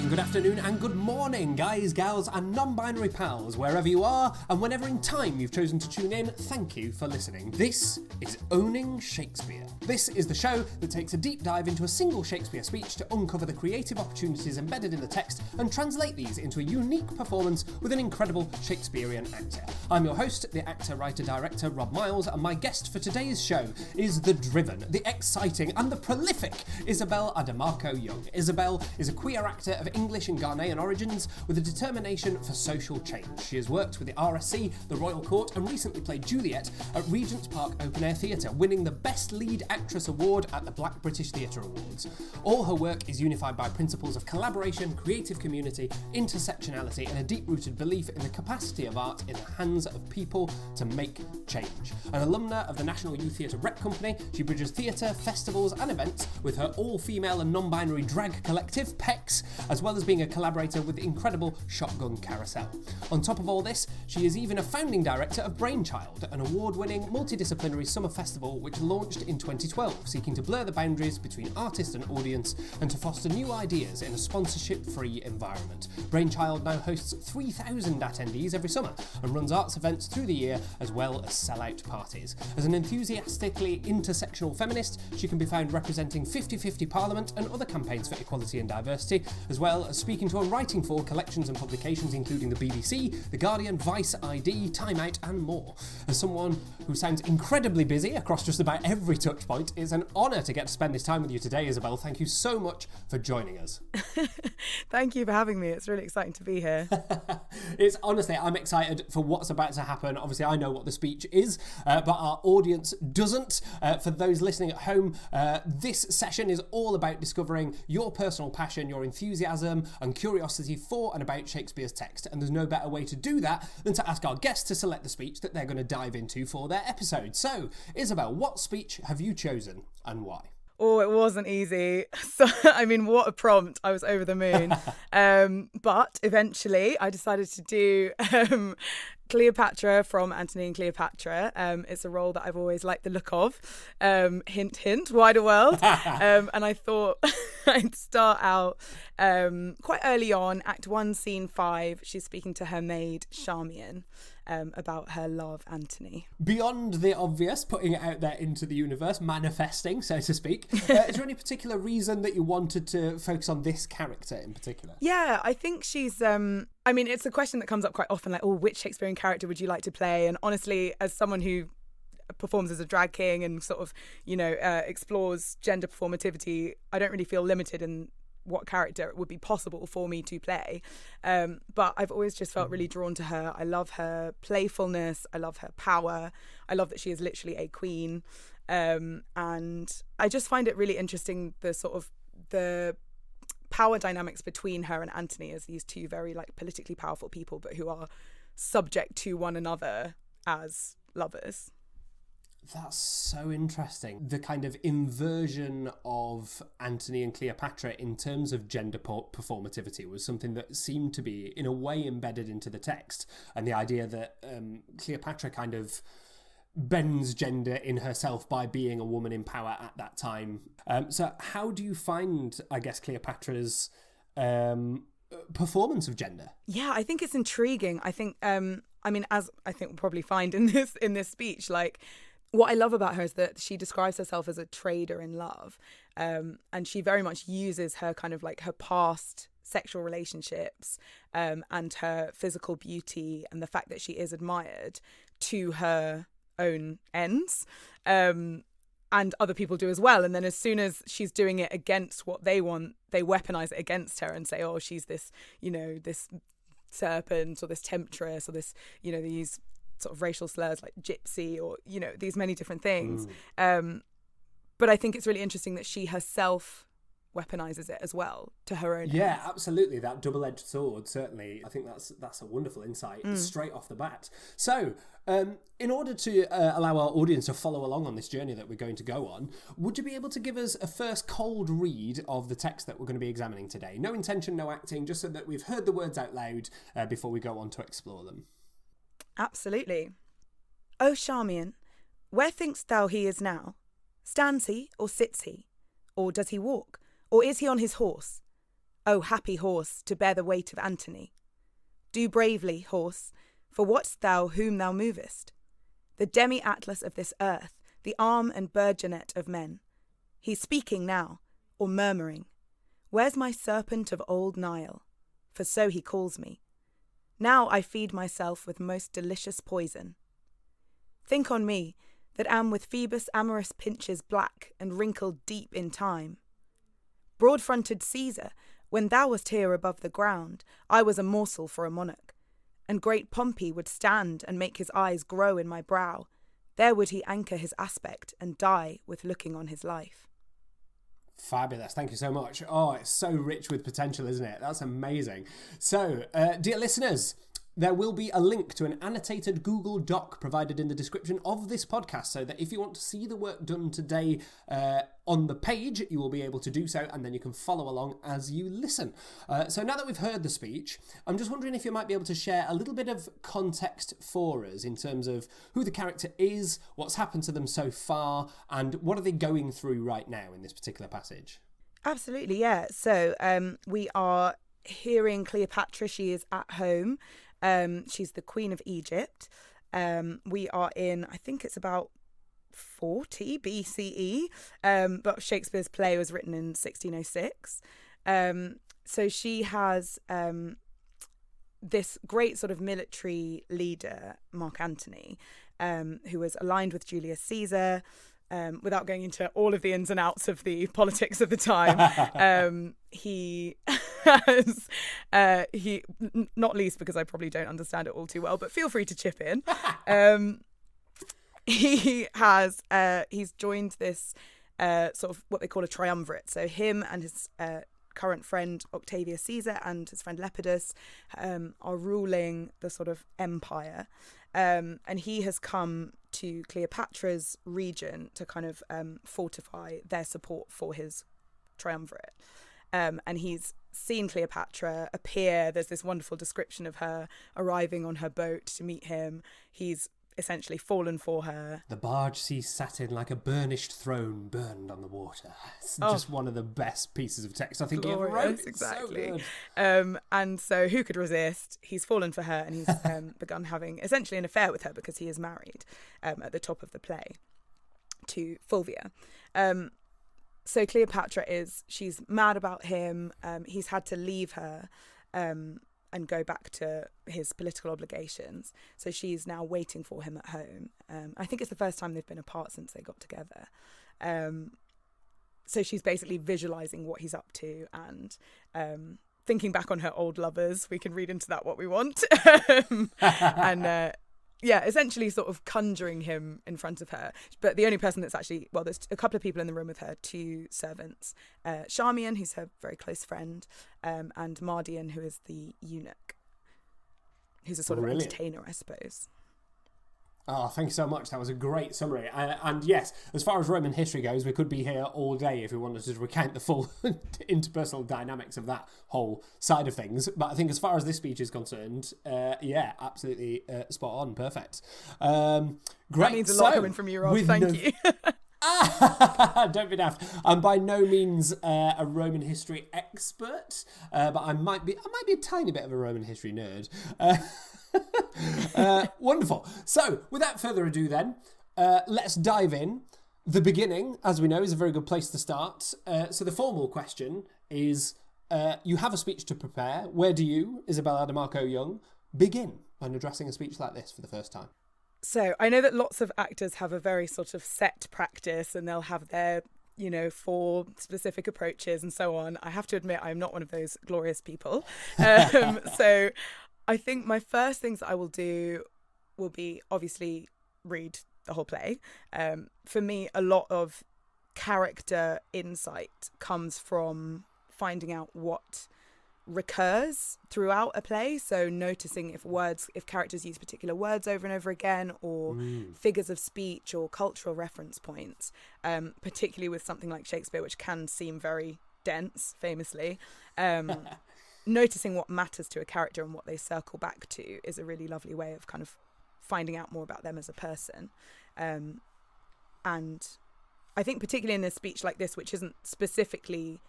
good afternoon and good morning, guys, gals and non-binary pals, wherever you are and whenever in time you've chosen to tune in. Thank you for listening. This is Owning Shakespeare. This is the show that takes a deep dive into a single Shakespeare speech to uncover the creative opportunities embedded in the text and translate these into a unique performance with an incredible Shakespearean actor. I'm your host, the actor, writer, director Rob Miles, and my guest for today's show is the driven, the exciting and the prolific Isabel Adomakoh Young. Isabel is a queer actor of English and Ghanaian origins with a determination for social change. She has worked with the RSC, the Royal Court, and recently played Juliet at Regent's Park Open Air Theatre, winning the Best Lead Actress Award at the Black British Theatre Awards. All her work is unified by principles of collaboration, creative community, intersectionality, and a deep-rooted belief in the capacity of art in the hands of people to make change. An alumna of the National Youth Theatre Rep Company, she bridges theatre, festivals, and events with her all-female and non-binary drag collective, PEX, as well as being a collaborator with the incredible Shotgun Carousel. On top of all this, she is even a founding director of Brainchild, an award-winning multidisciplinary summer festival which launched in 2012, seeking to blur the boundaries between artist and audience and to foster new ideas in a sponsorship-free environment. Brainchild now hosts 3,000 attendees every summer and runs arts events through the year as well as sell-out parties. As an enthusiastically intersectional feminist, she can be found representing 50/50 Parliament and other campaigns for equality and diversity, as well as speaking to and writing for collections and publications including the BBC, The Guardian, Vice, ID, Time Out and more. As someone who sounds incredibly busy across just about every touch point, it's an honour to get to spend this time with you today, Isabel. Thank you so much for joining us. Thank you for having me. It's really exciting to be here. It's honestly, I'm excited for what's about to happen. Obviously, I know what the speech is, but our audience doesn't. For those listening at home, this session is all about discovering your personal passion, your enthusiasm and curiosity for and about Shakespeare's text. And there's no better way to do that than to ask our guests to select the speech that they're going to dive into for their episode. So, Isabel, what speech have you chosen and why? Oh, it wasn't easy. So, I mean, what a prompt. I was over the moon. But eventually I decided to do Cleopatra from Antony and Cleopatra. It's a role that I've always liked the look of. Hint, hint, wider world. And I thought I'd start out quite early on, Act 1, Scene 5. She's speaking to her maid, Charmian, about her love, Antony. Beyond the obvious, putting it out there into the universe, manifesting, so to speak, is there any particular reason that you wanted to focus on this character in particular? Yeah, I think she's... I mean, it's a question that comes up quite often, like, oh, which Shakespearean character would you like to play? And honestly, as someone who performs as a drag king and sort of, explores gender performativity, I don't really feel limited in what character it would be possible for me to play. But I've always just felt really drawn to her. I love her playfulness. I love her power. I love that she is literally a queen. And I just find it really interesting, the power dynamics between her and Antony as these two very politically powerful people, but who are subject to one another as lovers. That's so interesting. The kind of inversion of Antony and Cleopatra in terms of gender performativity was something that seemed to be, in a way, embedded into the text. And the idea that Cleopatra kind of bends gender in herself by being a woman in power at that time. So how do you find, I guess, Cleopatra's performance of gender? Yeah, I think it's intriguing. I think, as I think we'll probably find in this speech, what I love about her is that she describes herself as a trader in love. And she very much uses her kind of her past sexual relationships and her physical beauty and the fact that she is admired to her own ends. And other people do as well. And then as soon as she's doing it against what they want, they weaponize it against her and say, oh, she's this, this serpent or this temptress or this, these sort of racial slurs like gypsy or, these many different things. But I think it's really interesting that she herself weaponizes it as well to her own Yeah, ends. Absolutely. That double-edged sword, certainly. I think that's a wonderful insight straight off the bat. So, in order to allow our audience to follow along on this journey that we're going to go on, would you be able to give us a first cold read of the text that we're going to be examining today? No intention, no acting, just so that we've heard the words out loud before we go on to explore them. Absolutely. O Charmian, where thinkst thou he is now? Stands he, or sits he? Or does he walk? Or is he on his horse? O happy horse, to bear the weight of Antony. Do bravely, horse, for what's thou whom thou movest? The demi-atlas of this earth, the arm and burgeonet of men. He's speaking now, or murmuring. Where's my serpent of old Nile? For so he calls me. Now I feed myself with most delicious poison. Think on me, that am with Phoebus' amorous pinches black and wrinkled deep in time. Broad-fronted Caesar, when thou wast here above the ground, I was a morsel for a monarch, and great Pompey would stand and make his eyes grow in my brow. There would he anchor his aspect and die with looking on his life. Fabulous. Thank you so much. Oh, it's so rich with potential, isn't it? That's amazing. So, dear listeners, there will be a link to an annotated Google Doc provided in the description of this podcast, so that if you want to see the work done today on the page, you will be able to do so, and then you can follow along as you listen. So now that we've heard the speech, I'm just wondering if you might be able to share a little bit of context for us in terms of who the character is, what's happened to them so far, and what are they going through right now in this particular passage? Absolutely, yeah. So we are hearing Cleopatra. She is at home. She's the Queen of Egypt. We are in, I think it's about 40 BCE, but Shakespeare's play was written in 1606. So she has this great sort of military leader, Mark Antony, who was aligned with Julius Caesar. Without going into all of the ins and outs of the politics of the time, he has, not least because I probably don't understand it all too well, but feel free to chip in. He's joined this sort of what they call a triumvirate. So him and his current friend Octavius Caesar and his friend Lepidus are ruling the sort of empire. And he has come to Cleopatra's region to kind of fortify their support for his triumvirate. And he's seen Cleopatra appear. There's this wonderful description of her arriving on her boat to meet him. He's essentially fallen for her. The barge sees satin like a burnished throne burned on the water. It's just one of the best pieces of text I think he ever wrote. Exactly. So and so who could resist? He's fallen for her, and he's begun having essentially an affair with her because he is married at the top of the play to Fulvia. So Cleopatra she's mad about him. He's had to leave her and go back to his political obligations. So she's now waiting for him at home. I think it's the first time they've been apart since they got together. So she's basically visualising what he's up to and thinking back on her old lovers. We can read into that what we want. Essentially sort of conjuring him in front of her. But the only person that's actually, well, there's a couple of people in the room with her, 2 servants. Charmian, who's her very close friend, and Mardian, who is the eunuch, who's a sort of entertainer, I suppose. Oh, thank you so much. That was a great summary. And yes, as far as Roman history goes, we could be here all day if we wanted to recount the full interpersonal dynamics of that whole side of things. But I think as far as this speech is concerned, absolutely spot on. Perfect. Great. That means a lot coming from you, Rob. Thank you. Don't be daft. I'm by no means a Roman history expert, but I might be a tiny bit of a Roman history nerd. Wonderful. So, without further ado then, let's dive in. The beginning, as we know, is a very good place to start. So the formal question is, you have a speech to prepare. Where do you, Isabel Adomakoh Young, begin when addressing a speech like this for the first time? So I know that lots of actors have a very sort of set practice and they'll have their 4 specific approaches and so on. I have to admit, I'm not one of those glorious people. So I think my first things that I will do will be obviously read the whole play. For me, a lot of character insight comes from finding out what recurs throughout a play. So noticing if characters use particular words over and over again, or figures of speech or cultural reference points, particularly with something like Shakespeare, which can seem very dense, famously. Noticing what matters to a character and what they circle back to is a really lovely way of kind of finding out more about them as a person. And I think particularly in a speech like this, which isn't specifically,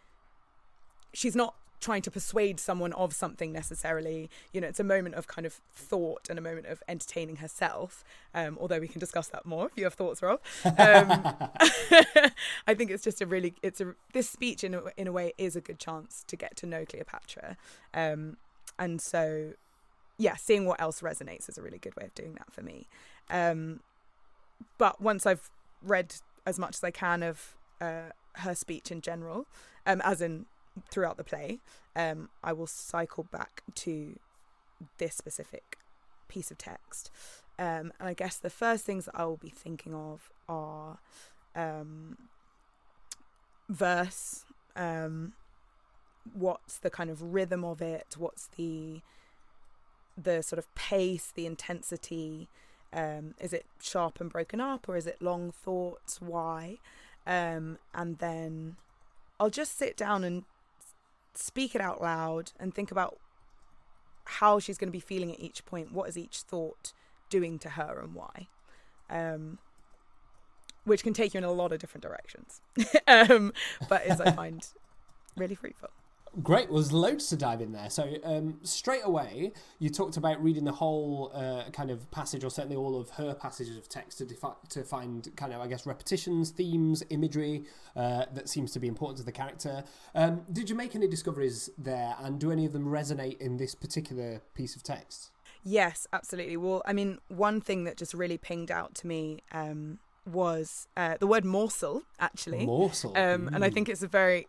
she's not trying to persuade someone of something necessarily. You know, it's a moment of kind of thought and a moment of entertaining herself, although we can discuss that more if you have thoughts, Rob. I think it's just this speech in a way is a good chance to get to know Cleopatra, and so seeing what else resonates is a really good way of doing that for me. But once I've read as much as I can of her speech in general, as in throughout the play, I will cycle back to this specific piece of text. And I guess the first things that I will be thinking of are verse, what's the kind of rhythm of it, what's the sort of pace, the intensity, is it sharp and broken up, or is it long thoughts, why? And then I'll just sit down and speak it out loud and think about how she's going to be feeling at each point. What is each thought doing to her and why? Which can take you in a lot of different directions, but is, I find, really fruitful. Great. Well, there's loads to dive in there. So straight away, you talked about reading the whole kind of passage, or certainly all of her passages of text to find kind of, I guess, repetitions, themes, imagery that seems to be important to the character. Did you make any discoveries there, and do any of them resonate in this particular piece of text? Yes, absolutely. Well, I mean, one thing that just really pinged out to me was the word morsel, actually. Morsel. And I think it's a very,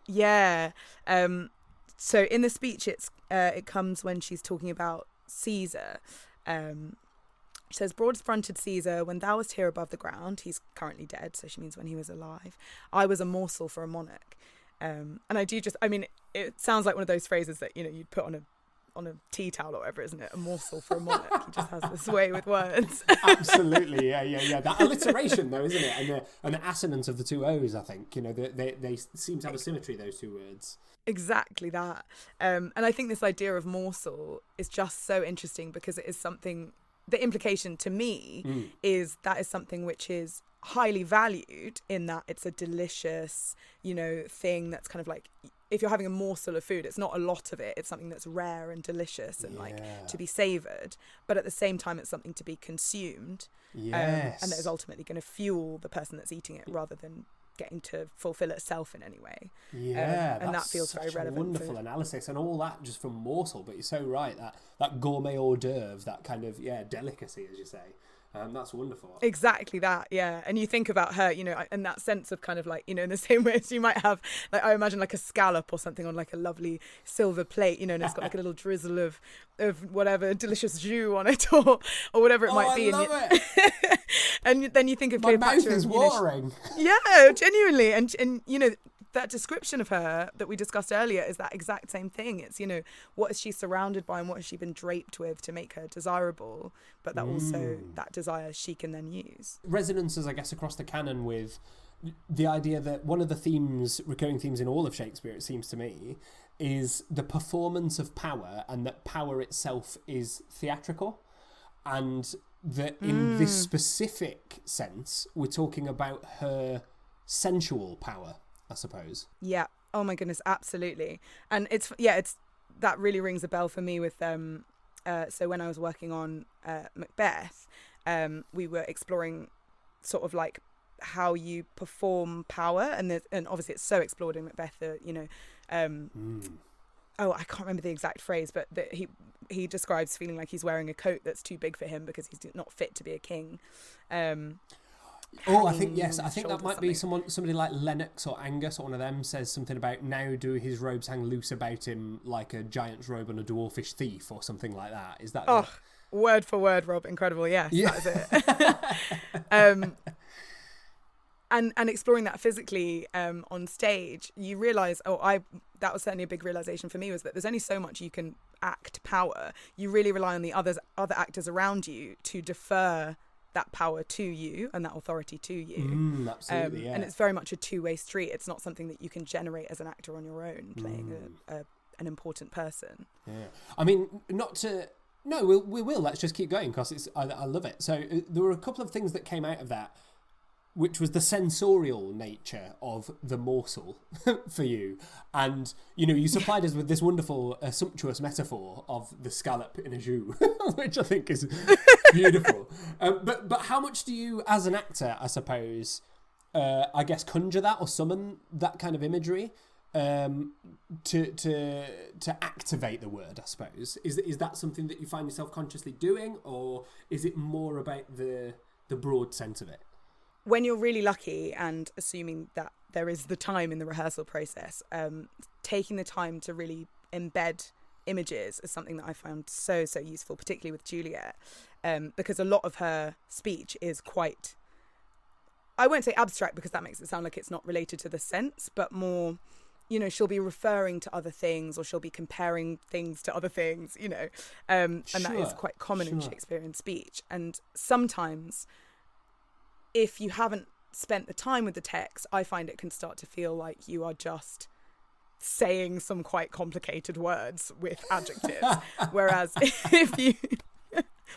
so in the speech, it comes when she's talking about Caesar. She says, "Broad-fronted Caesar, when thou wast here above the ground," he's currently dead, so she means when he was alive, "I was a morsel for a monarch." And it sounds like one of those phrases that, you know, you'd put on a tea towel or whatever, isn't it? A morsel for a monarch. He just has this way with words. Absolutely, yeah. That alliteration, though, isn't it? And the assonance of the two O's, I think. You know, they seem to have a symmetry, those two words. Exactly that. And I think this idea of morsel is just so interesting because it is something, the implication to me is that is something which is highly valued, in that it's a delicious, you know, thing that's kind of like, if you're having a morsel of food, it's not a lot of it. It's something that's rare and delicious and like to be savoured. But at the same time, it's something to be consumed. Yes. And that is ultimately going to fuel the person that's eating it rather than getting to fulfill itself in any way. Yeah, and that feels very relevant. Wonderful analysis, and all that just from morsel. But you're so right, that gourmet hors d'oeuvre, that kind of delicacy, as you say. That's wonderful. Exactly that, yeah. And you think about her, you know, and that sense of kind of like, you know, in the same way as you might have, like, I imagine like a scallop or something on like a lovely silver plate, you know, and it's got like a little drizzle of whatever delicious jus on it, or whatever it might be. I love it. And then you think of my Cleopatra. mouth is watering. Yeah, genuinely. And you know, that description of her that we discussed earlier is that exact same thing. It's, you know, what is she surrounded by and what has she been draped with to make her desirable, but that also that desire she can then use. Resonances, I guess, across the canon with the idea that one of the themes, recurring themes in all of Shakespeare, it seems to me, is the performance of power, and that power itself is theatrical, and that in this specific sense, we're talking about her sensual power, I suppose. Yeah. Oh my goodness, absolutely. And it's that really rings a bell for me with so when I was working on Macbeth, we were exploring sort of like how you perform power, and obviously it's so explored in Macbeth, you know, I can't remember the exact phrase, but that he describes feeling like he's wearing a coat that's too big for him because he's not fit to be a king. I think that might be somebody like Lennox or Angus, or one of them says something about, now do his robes hang loose about him like a giant's robe on a dwarfish thief, or something like that. Is that word for word, Rob? Incredible. Yes, yeah. That is it. And exploring that physically on stage, you realise, that was certainly a big realisation for me, was that there's only so much you can act power. You really rely on the other actors around you to defer that power to you and that authority to you. Absolutely, yeah. And it's very much a two-way street. It's not something that you can generate as an actor on your own, playing an important person. Yeah, I mean, we will. Let's just keep going, because I love it. So there were a couple of things that came out of that. which was the sensorial nature of the morsel for you. And, you know, you supplied us with this wonderful, sumptuous metaphor of the scallop in a jus, which I think is beautiful. But how much do you, as an actor, I suppose, I guess, conjure that or summon that kind of imagery to activate the word, I suppose? Is that something that you find yourself consciously doing, or is it more about the broad sense of it? When you're really lucky, and assuming that there is the time in the rehearsal process, taking the time to really embed images is something that I found so useful, particularly with Juliet, because a lot of her speech is quite, I won't say abstract because that makes it sound like it's not related to the sense, but more, you know, she'll be referring to other things, or she'll be comparing things to other things, you know, and that is quite common in Shakespearean speech. And sometimes, if you haven't spent the time with the text, I find it can start to feel like you are just saying some quite complicated words with adjectives. Whereas if you,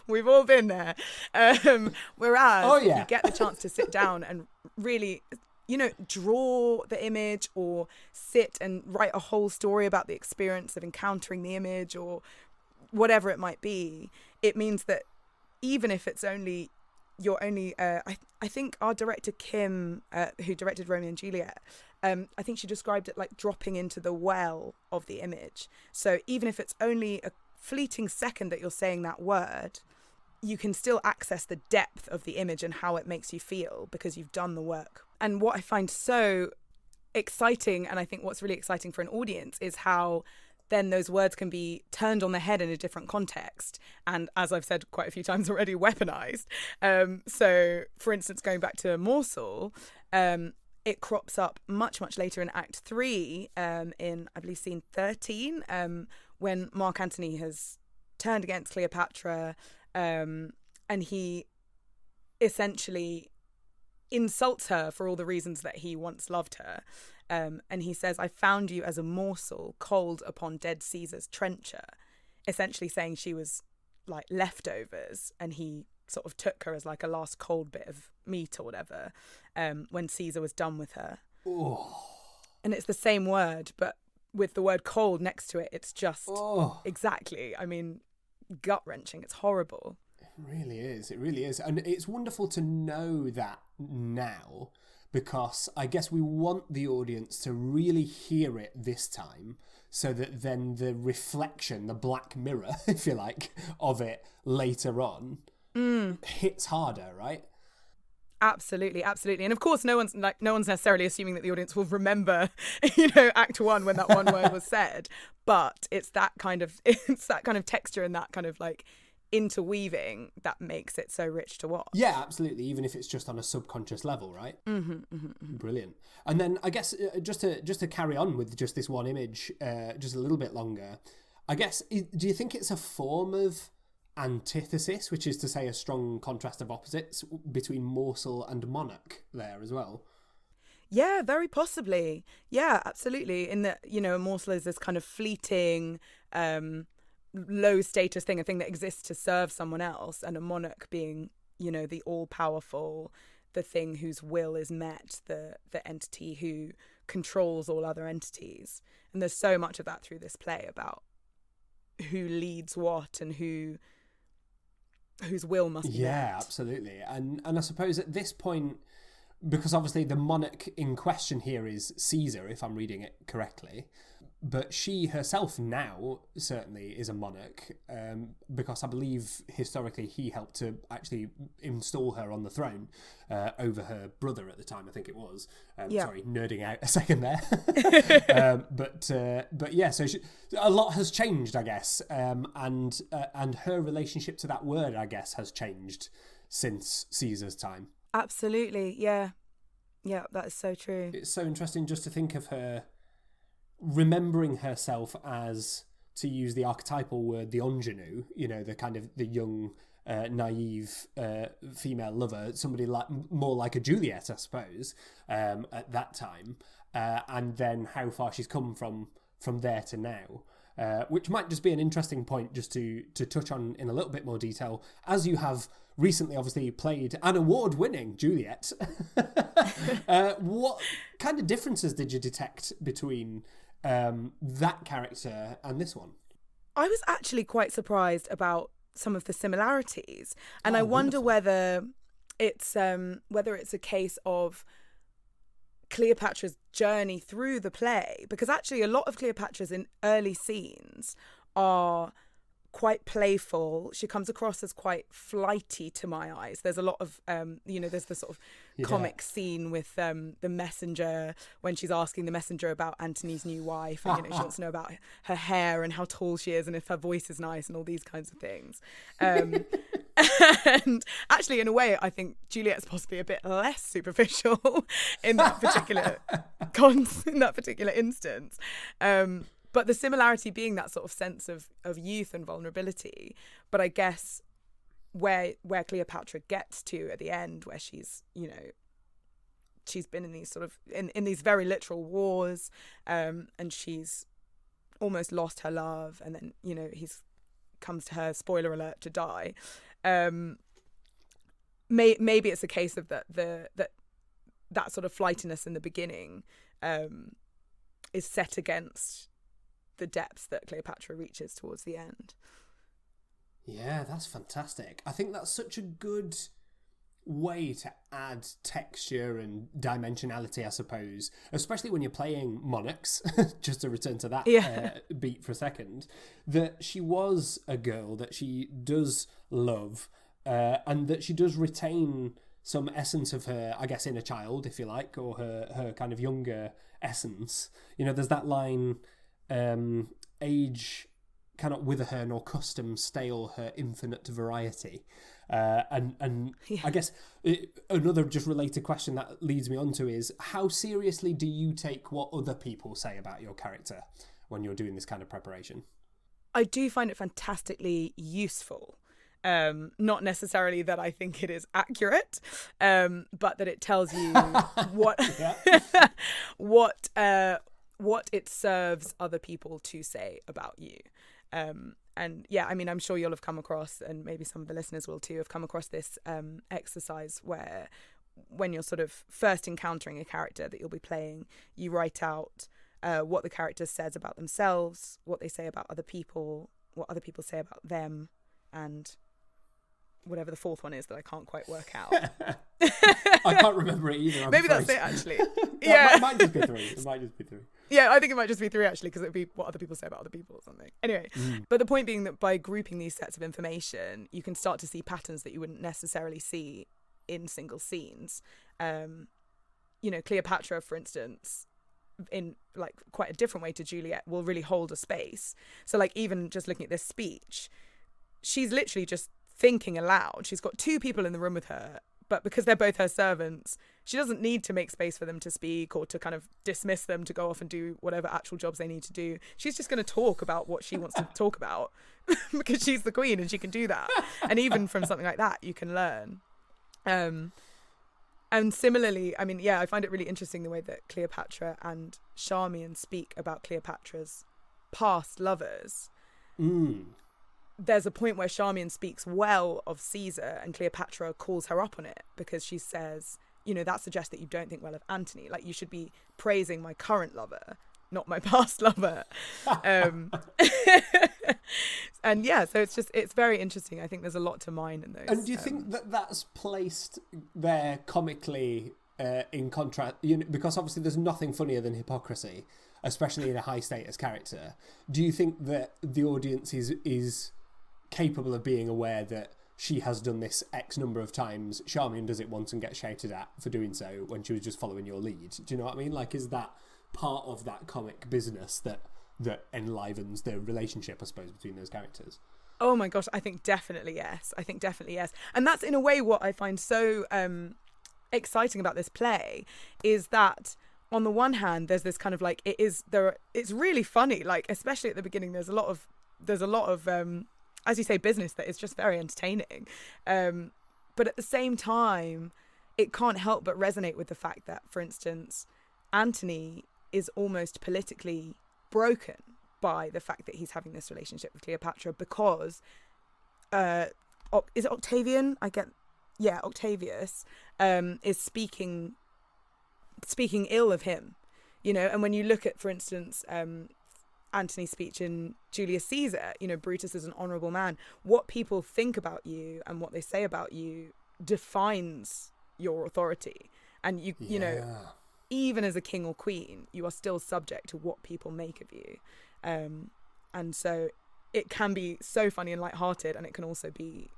we've all been there. Whereas if you get the chance to sit down and really, you know, draw the image, or sit and write a whole story about the experience of encountering the image, or whatever it might be, it means that even if it's only, you're only, I think our director Kim, who directed Romeo and Juliet, I think she described it like dropping into the well of the image. So even if it's only a fleeting second that you're saying that word, you can still access the depth of the image and how it makes you feel because you've done the work. And what I find so exciting, and I think what's really exciting for an audience, is how then those words can be turned on their head in a different context. And as I've said quite a few times already, weaponized. So, for instance, going back to Morsel, it crops up much later in Act 3, in, I believe, scene 13, when Mark Antony has turned against Cleopatra, and he essentially insults her for all the reasons that he once loved her. And he says, "I found you as a morsel cold upon dead Caesar's trencher," essentially saying she was like leftovers, and he sort of took her as like a last cold bit of meat or whatever, when Caesar was done with her. Oh. And it's the same word, but with the word cold next to it, it's just exactly, I mean, gut-wrenching. It's horrible. It really is. It really is. And it's wonderful to know that now, because I guess we want the audience to really hear it this time, so that then the reflection, the black mirror, if you like, of it later on hits harder, right? Absolutely. And of course, no one's necessarily assuming that the audience will remember, Act 1 when that one word was said. But it's that kind of texture and that kind of like interweaving that makes it so rich to watch. Yeah, absolutely. Even if it's just on a subconscious level, right? Brilliant. And then I guess just to carry on with just this one image, just a little bit longer, I guess, do you think it's a form of antithesis, which is to say a strong contrast of opposites between morsel and monarch there as well? Yeah, very possibly. Yeah, absolutely. In that, a morsel is this kind of fleeting, low status thing, a thing that exists to serve someone else, and a monarch being, the all powerful, the thing whose will is met, the entity who controls all other entities. And there's so much of that through this play about who leads what and whose will must be met. Yeah, absolutely. And I suppose at this point, because obviously the monarch in question here is Caesar, if I'm reading it correctly, but she herself now certainly is a monarch, because I believe historically he helped to actually install her on the throne over her brother at the time, I think it was. Sorry, nerding out a second there. But yeah, so a lot has changed, I guess, and her relationship to that word, I guess, has changed since Caesar's time. Absolutely, yeah. Yeah, that is so true. It's so interesting just to think of her remembering herself as, to use the archetypal word, the ingenue, the kind of the young, naive female lover, somebody like more like a Juliet, I suppose, at that time, and then how far she's come from there to now. which might just be an interesting point just to touch on in a little bit more detail, as you have recently obviously played an award-winning Juliet. What kind of differences did you detect between that character and this one? I was actually quite surprised about some of the similarities, and I wonder whether it's a case of Cleopatra's journey through the play, because actually a lot of Cleopatra's in early scenes are quite playful. She comes across as quite flighty to my eyes. There's a lot of there's the sort of comic scene with the messenger, when she's asking the messenger about Antony's new wife, and she wants to know about her hair and how tall she is and if her voice is nice and all these kinds of things. And actually, in a way, I think Juliet's possibly a bit less superficial in that particular instance. But the similarity being that sort of sense of youth and vulnerability. But I guess where Cleopatra gets to at the end, where she's been in these sort of in these very literal wars, and she's almost lost her love, and then he's comes to her, spoiler alert, to die. Maybe it's a case of that sort of flightiness in the beginning is set against the depths that Cleopatra reaches towards the end. Yeah, that's fantastic. I think that's such a good way to add texture and dimensionality, I suppose, especially when you're playing monarchs, just to return to that beat for a second, that she was a girl that she does love, and that she does retain some essence of her, I guess, inner child, if you like, or her kind of younger essence. There's that line, age cannot wither her, nor custom stale her infinite variety. And I guess another just related question that leads me on to is, how seriously do you take what other people say about your character when you're doing this kind of preparation? I do find it fantastically useful. Not necessarily that I think it is accurate, but that it tells you what it serves other people to say about you. And yeah, I mean, I'm sure you'll have come across, and maybe some of the listeners will too, have come across this exercise where when you're sort of first encountering a character that you'll be playing, you write out what the character says about themselves, what they say about other people, what other people say about them, and whatever the fourth one is that I can't quite work out. I can't remember it either. Maybe that's it, actually. It might just be three. It might just be three. Yeah, I think it might just be three, actually, because it would be what other people say about other people or something. Anyway, but the point being that by grouping these sets of information, you can start to see patterns that you wouldn't necessarily see in single scenes. Cleopatra, for instance, in like quite a different way to Juliet, will really hold a space. So like even just looking at this speech, she's literally just thinking aloud. She's got two people in the room with her, but because they're both her servants, she doesn't need to make space for them to speak or to kind of dismiss them to go off and do whatever actual jobs they need to do. She's just going to talk about what she wants to talk about because she's the queen and she can do that. And even from something like that, you can learn. And similarly, I mean, yeah, I find it really interesting the way that Cleopatra and Charmian speak about Cleopatra's past lovers. There's a point where Charmian speaks well of Caesar and Cleopatra calls her up on it because she says, that suggests that you don't think well of Antony. Like, you should be praising my current lover, not my past lover. And yeah, so it's very interesting. I think there's a lot to mine in those. And do you think that that's placed there comically in contrast? Because obviously there's nothing funnier than hypocrisy, especially in a high status character. Do you think that the audience is capable of being aware that she has done this X number of times? Charmian does it once and gets shouted at for doing so when she was just following your lead. Do you know what I mean? Like, is that part of that comic business that enlivens the relationship, I suppose, between those characters? Oh my gosh, I think definitely yes. And that's in a way what I find so exciting about this play, is that on the one hand, there's this kind of like, it's really funny, like especially at the beginning, there's a lot of as you say, business that is just very entertaining. But at the same time, it can't help but resonate with the fact that, for instance, Antony is almost politically broken by the fact that he's having this relationship with Cleopatra, because is it Octavian? Octavius is speaking ill of him, you know. And when you look at, for instance, Antony's speech in Julius Caesar, you know, Brutus is an honourable man. What people think about you and what they say about you defines your authority. And you know, even as a king or queen, you are still subject to what people make of you. And so it can be so funny and lighthearted, and it can also be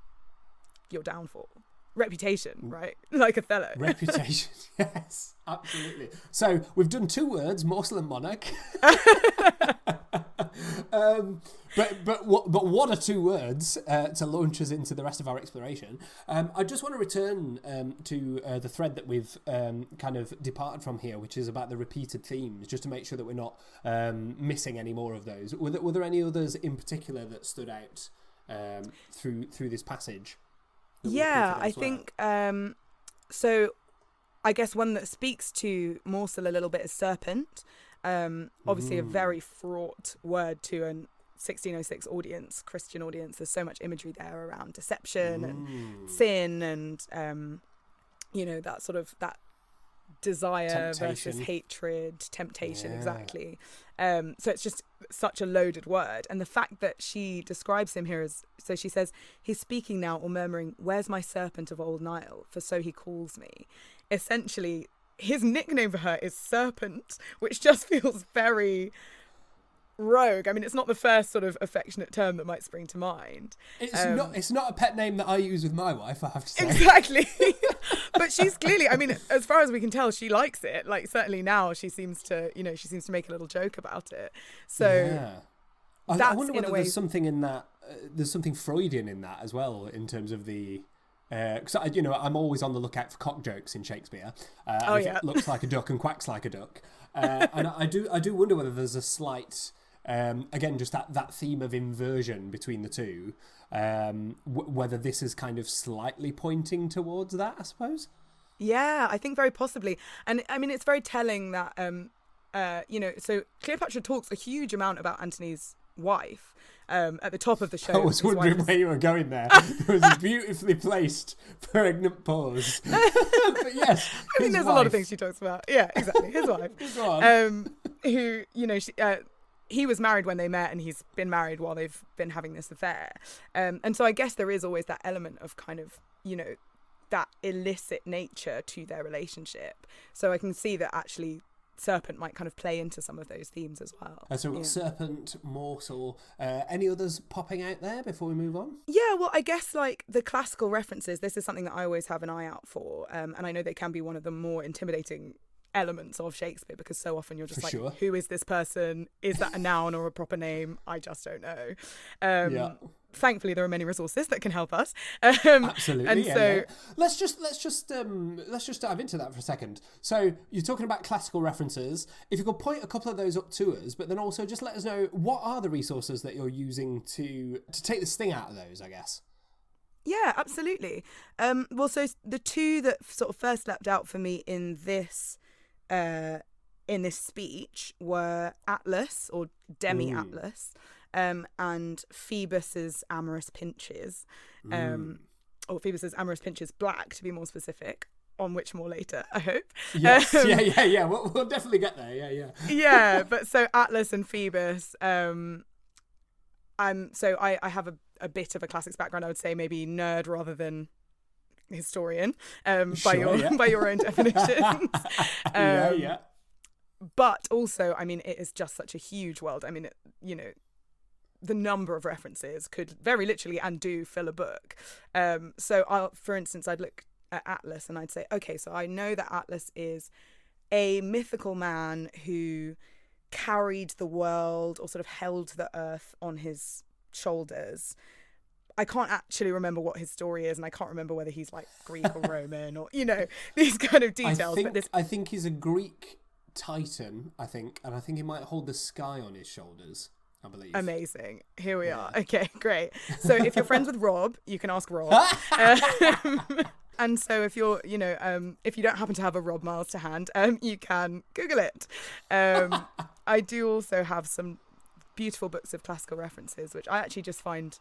your downfall. Reputation, right? Like Othello. Reputation, yes, absolutely. So we've done 2 words, morsel and monarch. But what are 2 words to launch us into the rest of our exploration? I just want to return to the thread that we've kind of departed from here, which is about the repeated themes, just to make sure that we're not missing any more of those. Were there any others in particular that stood out through this passage? Yeah, I think so. I guess one that speaks to morsel a little bit is serpent. Obviously, a very fraught word to an 1606 audience, Christian audience. There's so much imagery there around deception and sin, and you know, that sort of that desire temptation versus hatred, temptation, exactly. So it's just such a loaded word. And the fact that she describes him here as, so she says, he's speaking now or murmuring, "Where's my serpent of old Nile? For so he calls me." Essentially, his nickname for her is Serpent, which just feels very rogue. I mean, it's not the first sort of affectionate term that might spring to mind. It's not a pet name that I use with my wife, I have to say. Exactly. But she's clearly, I mean, as far as we can tell, she likes it. Like, certainly now she seems to make a little joke about it. So yeah. I wonder whether there's something in that, there's something Freudian in that as well, in terms of the, because I'm always on the lookout for cock jokes in Shakespeare. It looks like a duck and quacks like a duck. And I do wonder whether there's a slight, again, just that theme of inversion between the two, whether this is kind of slightly pointing towards that, I suppose. Yeah, I think very possibly. And I mean, it's very telling that, so Cleopatra talks a huge amount about Antony's wife at the top of the show. I was wondering where you were going there. There was a beautifully placed pregnant pause. But yes, I mean, there's a lot of things she talks about. Yeah, exactly. His wife. Who, he was married when they met, and he's been married while they've been having this affair. And so I guess there is always that element of kind of, that illicit nature to their relationship. So I can see that actually serpent might kind of play into some of those themes as well. So we've got serpent, morsel. Any others popping out there before we move on? Yeah, well, I guess like the classical references, this is something that I always have an eye out for. And I know they can be one of the more intimidating elements of Shakespeare, because so often you're just who is this person? Is that a noun or a proper name? I just don't know. Thankfully, there are many resources that can help us. Absolutely. And so let's just dive into that for a second. So you're talking about classical references. If you could point a couple of those up to us, but then also just let us know what are the resources that you're using to take the sting out of those, I guess. Yeah, absolutely. Well, so the 2 that sort of first leapt out for me in this speech were Atlas, or Demi-Atlas, and Phoebus's amorous pinches, or Phoebus's amorous pinches black, to be more specific, on which more later, I hope. Yes, yeah. We'll definitely get there, yeah. Yeah, but so Atlas and Phoebus, so I have a bit of a classics background, I would say maybe nerd rather than historian, by your own definitions. Yeah. But also, I mean, it is just such a huge world. I mean, the number of references could very literally and do fill a book. So for instance, I'd look at Atlas and I'd say, okay, so I know that Atlas is a mythical man who carried the world, or sort of held the earth on his shoulders. I can't actually remember what his story is, and I can't remember whether he's like Greek or Roman, or these kind of details. I think he's a Greek Titan, and I think he might hold the sky on his shoulders, I believe. Amazing. Here we are. Okay, great. So if you're friends with Rob, you can ask Rob. And so if you're, if you don't happen to have a Rob Miles to hand, you can Google it. I do also have some beautiful books of classical references, which I actually just find,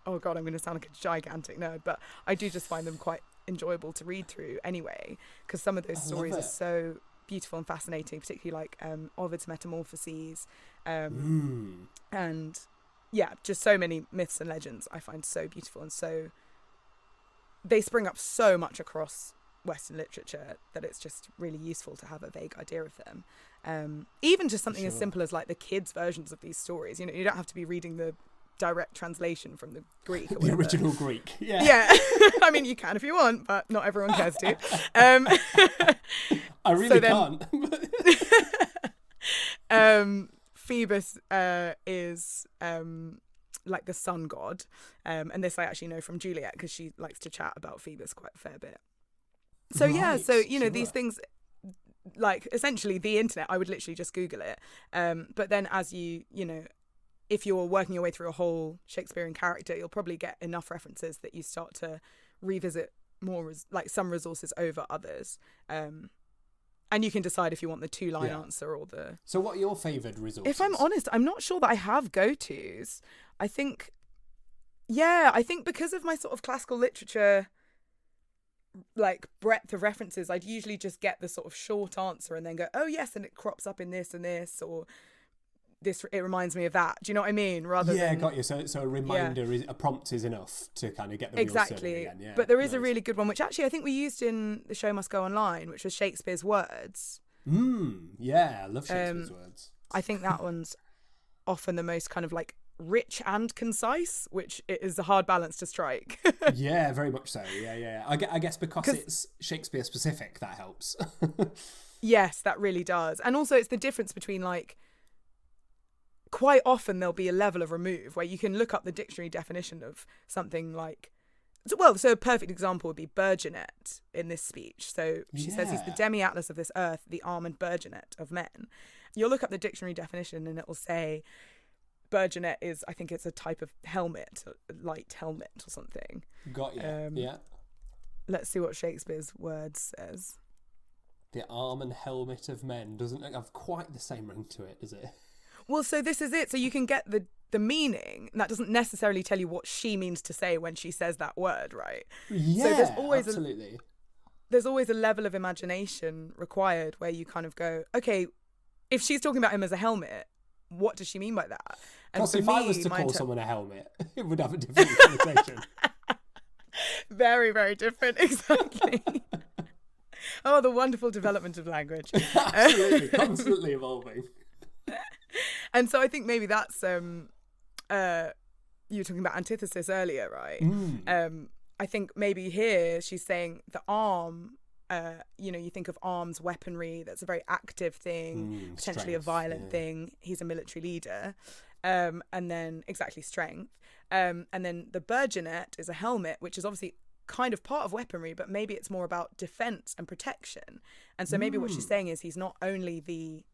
oh God, I'm going to sound like a gigantic nerd, but I do just find them quite enjoyable to read through anyway, because some of those stories are so beautiful and fascinating, particularly like Ovid's Metamorphoses, and yeah, just so many myths and legends I find so beautiful, and so they spring up so much across Western literature that it's just really useful to have a vague idea of them. Even just something as simple as like the kids' versions of these stories. You know, you don't have to be reading the direct translation from the Greek. Or the original Greek. Yeah. Yeah. I mean, you can if you want, but not everyone cares to. I really can't. Phoebus is like the sun god, and this I actually know from Juliet because she likes to chat about Phoebus quite a fair bit. So right, so you know these things, like essentially the internet, I would literally just Google it, but then as you know, if you're working your way through a whole Shakespearean character, you'll probably get enough references that you start to revisit more like some resources over others, and you can decide if you want the 2-line answer or the... So what are your favoured resources? If I'm honest, I'm not sure that I have go-tos. I think because of my sort of classical literature, like breadth of references, I'd usually just get the sort of short answer and then go, oh yes, and it crops up in this and this, or this, it reminds me of that. Do you know what I mean? Rather than... got you. So a reminder, a prompt is enough to kind of get the exactly. real again. Yeah, but there is a really good one, which actually I think we used in The Show Must Go Online, which was Shakespeare's Words. Yeah, I love Shakespeare's Words. I think that one's often the most kind of like rich and concise, which it is a hard balance to strike. Yeah, very much so. Yeah. I guess because it's Shakespeare specific, that helps. Yes, that really does. And also it's the difference between like, quite often there'll be a level of remove where you can look up the dictionary definition of something like, so a perfect example would be burgeonet in this speech. So she says he's the demi-atlas of this earth, the arm and burgeonet of men. You'll look up the dictionary definition and it will say burgeonet is, I think it's a type of helmet, a light helmet or something. Got you. Yeah. Let's see what Shakespeare's Words says. The arm and helmet of men doesn't have quite the same ring to it, does it? Well, so this is it. So you can get the meaning, and that doesn't necessarily tell you what she means to say when she says that word, right? Yeah, so there's always absolutely. There's always a level of imagination required where you kind of go, okay, if she's talking about him as a helmet, what does she mean by that? And because if I was to call someone a helmet, it would have a different connotation. Very, very different, exactly. Oh, the wonderful development of language. Absolutely, constantly evolving. And so I think maybe that's you were talking about antithesis earlier, right? I think maybe here she's saying the arm, you think of arms, weaponry, that's a very active thing, potentially a violent thing. He's a military leader. And then exactly strength. And then the burgeonet is a helmet, which is obviously kind of part of weaponry, but maybe it's more about defense and protection. And so maybe what she's saying is he's not only the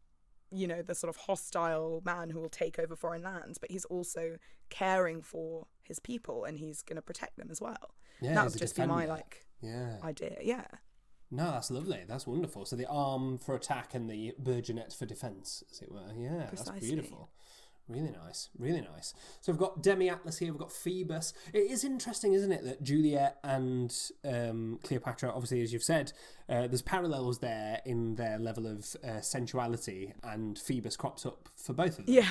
sort of hostile man who will take over foreign lands, but he's also caring for his people and he's going to protect them as well. Yeah, that would just be my idea. Yeah. No, that's lovely. That's wonderful. So the arm for attack and the burgeonet for defence, as it were. Yeah, precisely. That's beautiful. Really nice, really nice. So we've got Demi-Atlas here, we've got Phoebus. It is interesting, isn't it, that Juliet and Cleopatra, obviously, as you've said, there's parallels there in their level of sensuality, and Phoebus crops up for both of them. Yeah.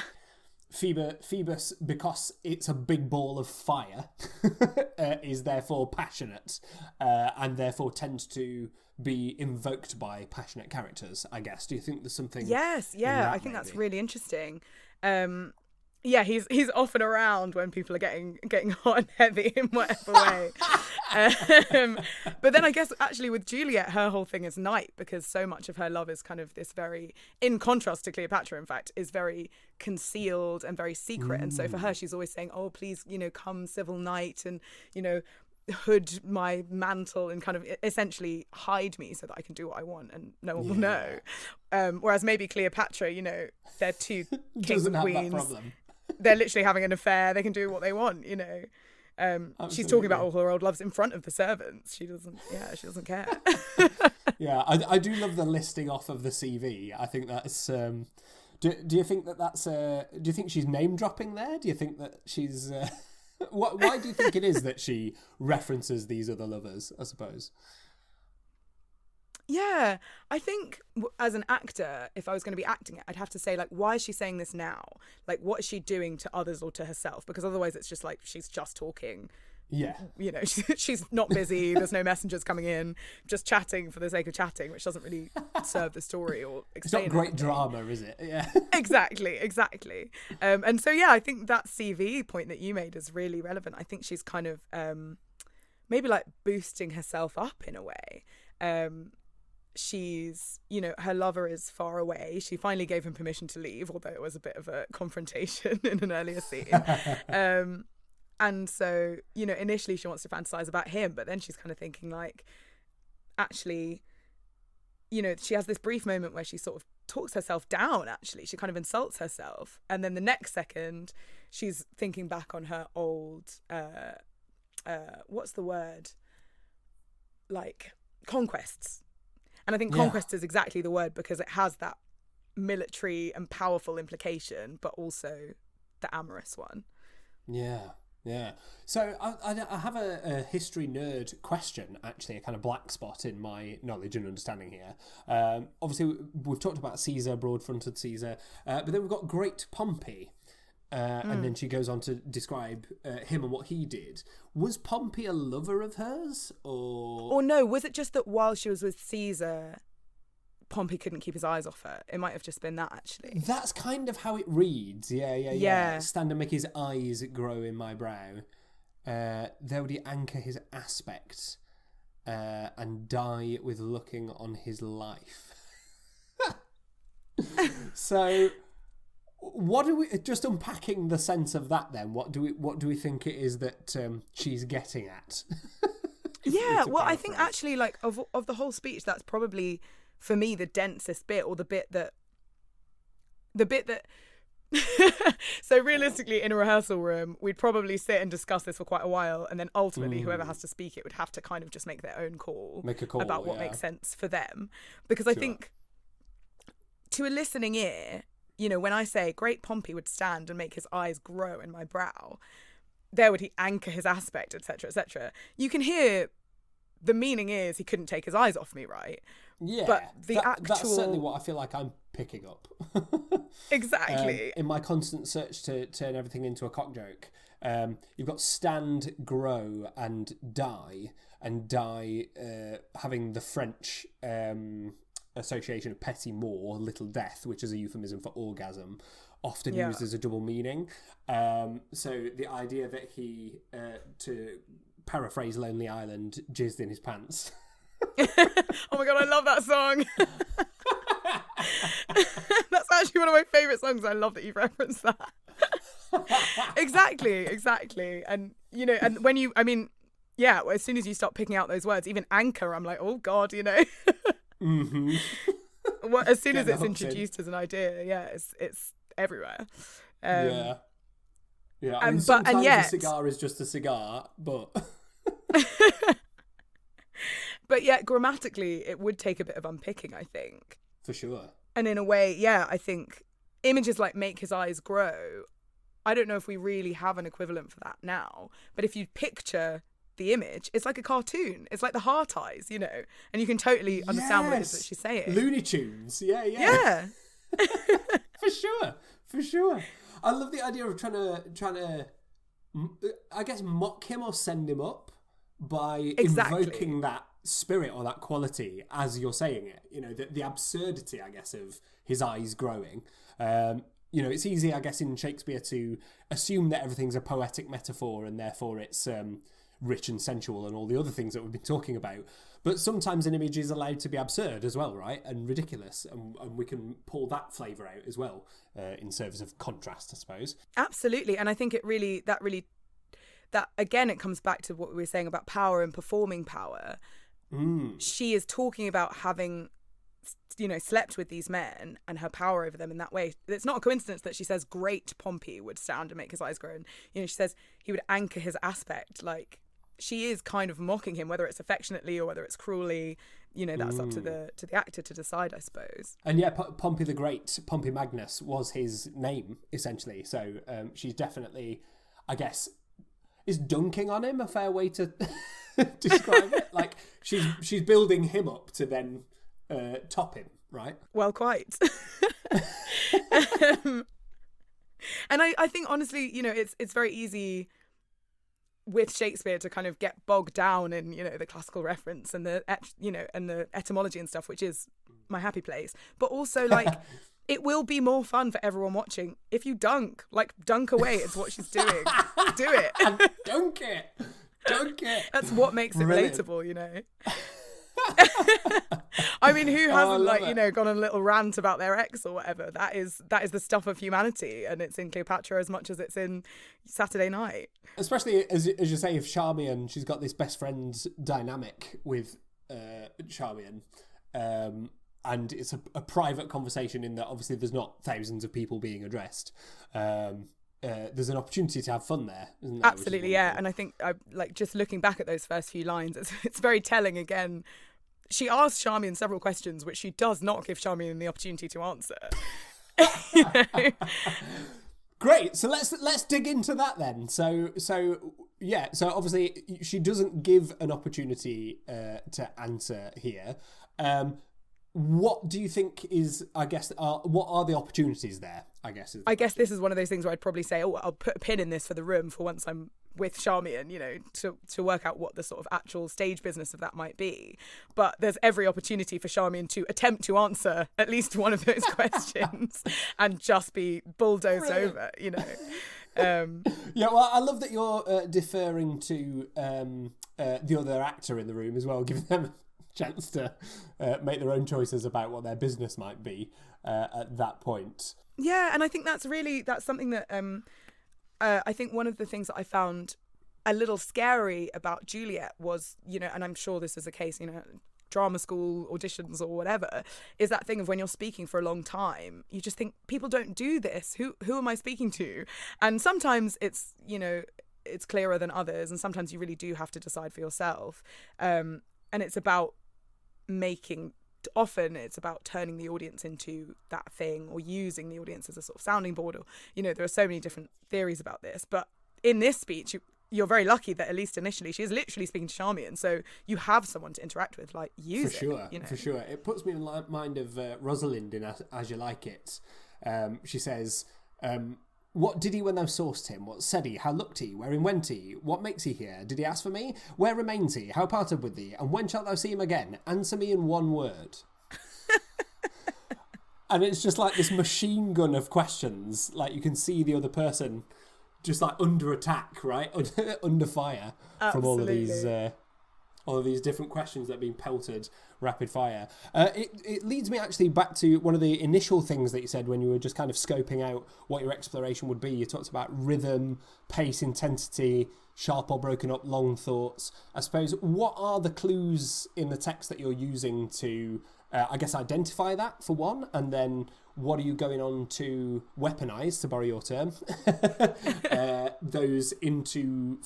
Phoebus, because it's a big ball of fire, is therefore passionate, and therefore tends to be invoked by passionate characters, I guess. Do you think there's something... Yes, yeah, I think that's really interesting. He's often around when people are getting hot and heavy in whatever way. But then I guess actually with Juliet, her whole thing is night, because so much of her love is kind of this very, in contrast to Cleopatra, in fact, is very concealed and very secret. And so for her, she's always saying, oh, please, come civil night and, hood my mantle and kind of essentially hide me so that I can do what I want and no one will know. Whereas maybe Cleopatra, they're two kings and queens. They're literally having an affair. They can do what they want, She's talking about all her old loves in front of the servants. She doesn't care. Yeah, I do love the listing off of the CV. I think that's Do you think that's do you think she's name dropping there? Do you think that she's why do you think it is that she references these other lovers, I suppose? Yeah, I think as an actor, if I was going to be acting it, I'd have to say, like, why is she saying this now? Like, what is she doing to others or to herself? Because otherwise it's just like she's just talking. Yeah. You know, she's not busy. There's no messengers coming in, just chatting for the sake of chatting, which doesn't really serve the story or explain. It's not great drama, is it? Yeah. Exactly. And so, yeah, I think that CV point that you made is really relevant. I think she's kind of maybe like boosting herself up in a way. She's, you know, her lover is far away. She finally gave him permission to leave, although it was a bit of a confrontation in an earlier scene. And so, you know, initially she wants to fantasize about him, but then she's kind of thinking like, actually, you know, she has this brief moment where she sort of talks herself down, actually. She kind of insults herself. And then the next second, she's thinking back on her old, what's the word? Like, conquests. And I think conquest is exactly the word because it has that military and powerful implication, but also the amorous one. Yeah. So I have a history nerd question, actually, a kind of black spot in my knowledge and understanding here. Obviously, we've talked about Caesar, broad-fronted Caesar, but then we've got Great Pompey. And then she goes on to describe him and what he did. Was Pompey a lover of hers? Or no, was it just that while she was with Caesar, Pompey couldn't keep his eyes off her? It might have just been that, actually. That's kind of how it reads. Yeah. Stand and make his eyes grow in my brow. There would he anchor his aspect and die with looking on his life. So... what do we, just unpacking the sense of that then, what do we think it is that she's getting at? Yeah, well, I think actually, like, of the whole speech, that's probably for me the densest bit, or the bit that so realistically in a rehearsal room we'd probably sit and discuss this for quite a while, and then ultimately whoever has to speak it would have to kind of just make their own call, about what makes sense for them, because I think to a listening ear, you know, when I say Great Pompey would stand and make his eyes grow in my brow, there would he anchor his aspect, etc., etc., you can hear the meaning is he couldn't take his eyes off me, right? Yeah, but that's certainly what I feel like I'm picking up. Exactly. In my constant search to turn everything into a cock joke, you've got stand, grow, and die, having the French association of petit mort, little death, which is a euphemism for orgasm, often used as a double meaning. So the idea that he, to paraphrase Lonely Island, jizzed in his pants. Oh my god, I love that song. That's actually one of my favourite songs. I love that you've referenced that. Exactly. And, you know, and when you, I mean, yeah, as soon as you start picking out those words, even anchor, I'm like, oh god, you know. Mm-hmm. Well, as soon as it's introduced as an idea, it's everywhere. Yeah. I mean, a cigar is just a cigar, but but yet grammatically, it would take a bit of unpicking, I think. For sure. And in a way, yeah, I think images like make his eyes grow. I don't know if we really have an equivalent for that now, but if you picture the image, it's like a cartoon. It's like the heart eyes, you know, and you can totally understand what it is that she's saying. Looney Tunes, yeah. For sure. I love the idea of trying to, I guess, mock him or send him up by invoking that spirit or that quality as you're saying it. You know, the absurdity, I guess, of his eyes growing. You know, it's easy, I guess, in Shakespeare to assume that everything's a poetic metaphor and therefore it's rich and sensual and all the other things that we've been talking about. But sometimes an image is allowed to be absurd as well, right? And ridiculous. And we can pull that flavour out as well in service of contrast, I suppose. Absolutely. And I think that again, it comes back to what we were saying about power and performing power. She is talking about having, you know, slept with these men and her power over them in that way. It's not a coincidence that she says Great Pompey would stand and make his eyes grow. And, you know, she says he would anchor his aspect, like she is kind of mocking him, whether it's affectionately or whether it's cruelly. That's up to the actor to decide, I suppose. And yeah, Pompey the Great, Pompey Magnus was his name, essentially. So she's definitely, I guess, is dunking on him a fair way to describe it? Like, she's building him up to then top him, right? Well, quite. And I think, honestly, it's very easy with Shakespeare to kind of get bogged down in, the classical reference and the etymology and stuff, which is my happy place. But also, like, it will be more fun for everyone watching if you dunk away. It's what she's doing. Do it. And dunk it. That's what makes it relatable, I mean, who hasn't gone on a little rant about their ex or whatever? That is the stuff of humanity, and it's in Cleopatra as much as it's in Saturday Night. Especially as you say, if Charmian, she's got this best friend dynamic with Charmian, and it's a private conversation in that obviously there's not thousands of people being addressed. There's an opportunity to have fun there, isn't there? Absolutely, yeah. And I think, just looking back at those first few lines, it's very telling again. She asks Charmian several questions, which she does not give Charmian the opportunity to answer. Great. So let's dig into that then. So obviously she doesn't give an opportunity to answer here. What do you think is, I guess, what are the opportunities there, I guess? I guess this is one of those things where I'd probably say, I'll put a pin in this for the room for once I'm with Charmian, to work out what the sort of actual stage business of that might be. But there's every opportunity for Charmian to attempt to answer at least one of those questions and just be bulldozed over, Yeah, well, I love that you're deferring to the other actor in the room as well, giving them a chance to make their own choices about what their business might be at that point. Yeah, and I think that's something that I think one of the things that I found a little scary about Juliet was, and I'm sure this is a case, drama school auditions or whatever, is that thing of when you're speaking for a long time, you just think, people don't do this. Who am I speaking to? And sometimes it's, it's clearer than others, and sometimes you really do have to decide for yourself. And it's about often it's about turning the audience into that thing, or using the audience as a sort of sounding board, or there are so many different theories about this. But in this speech, you're very lucky that at least initially she is literally speaking to Charmian, so you have someone to interact with. Like, use it. For sure. It puts me in mind of Rosalind in As You Like It. She says, what did he when thou saw'st him? What said he? How looked he? Wherein went he? What makes he here? Did he ask for me? Where remains he? How parted with thee? And when shalt thou see him again? Answer me in one word. And it's just like this machine gun of questions. Like, you can see the other person just like under attack, right? Under fire. Absolutely. From all of these different questions that are being pelted rapid fire. It leads me actually back to one of the initial things that you said when you were just kind of scoping out what your exploration would be. You talked about rhythm, pace, intensity, sharp or broken up, long thoughts. I suppose, what are the clues in the text that you're using to, I guess, identify that for one, and then what are you going on to weaponize, to borrow your term, those into,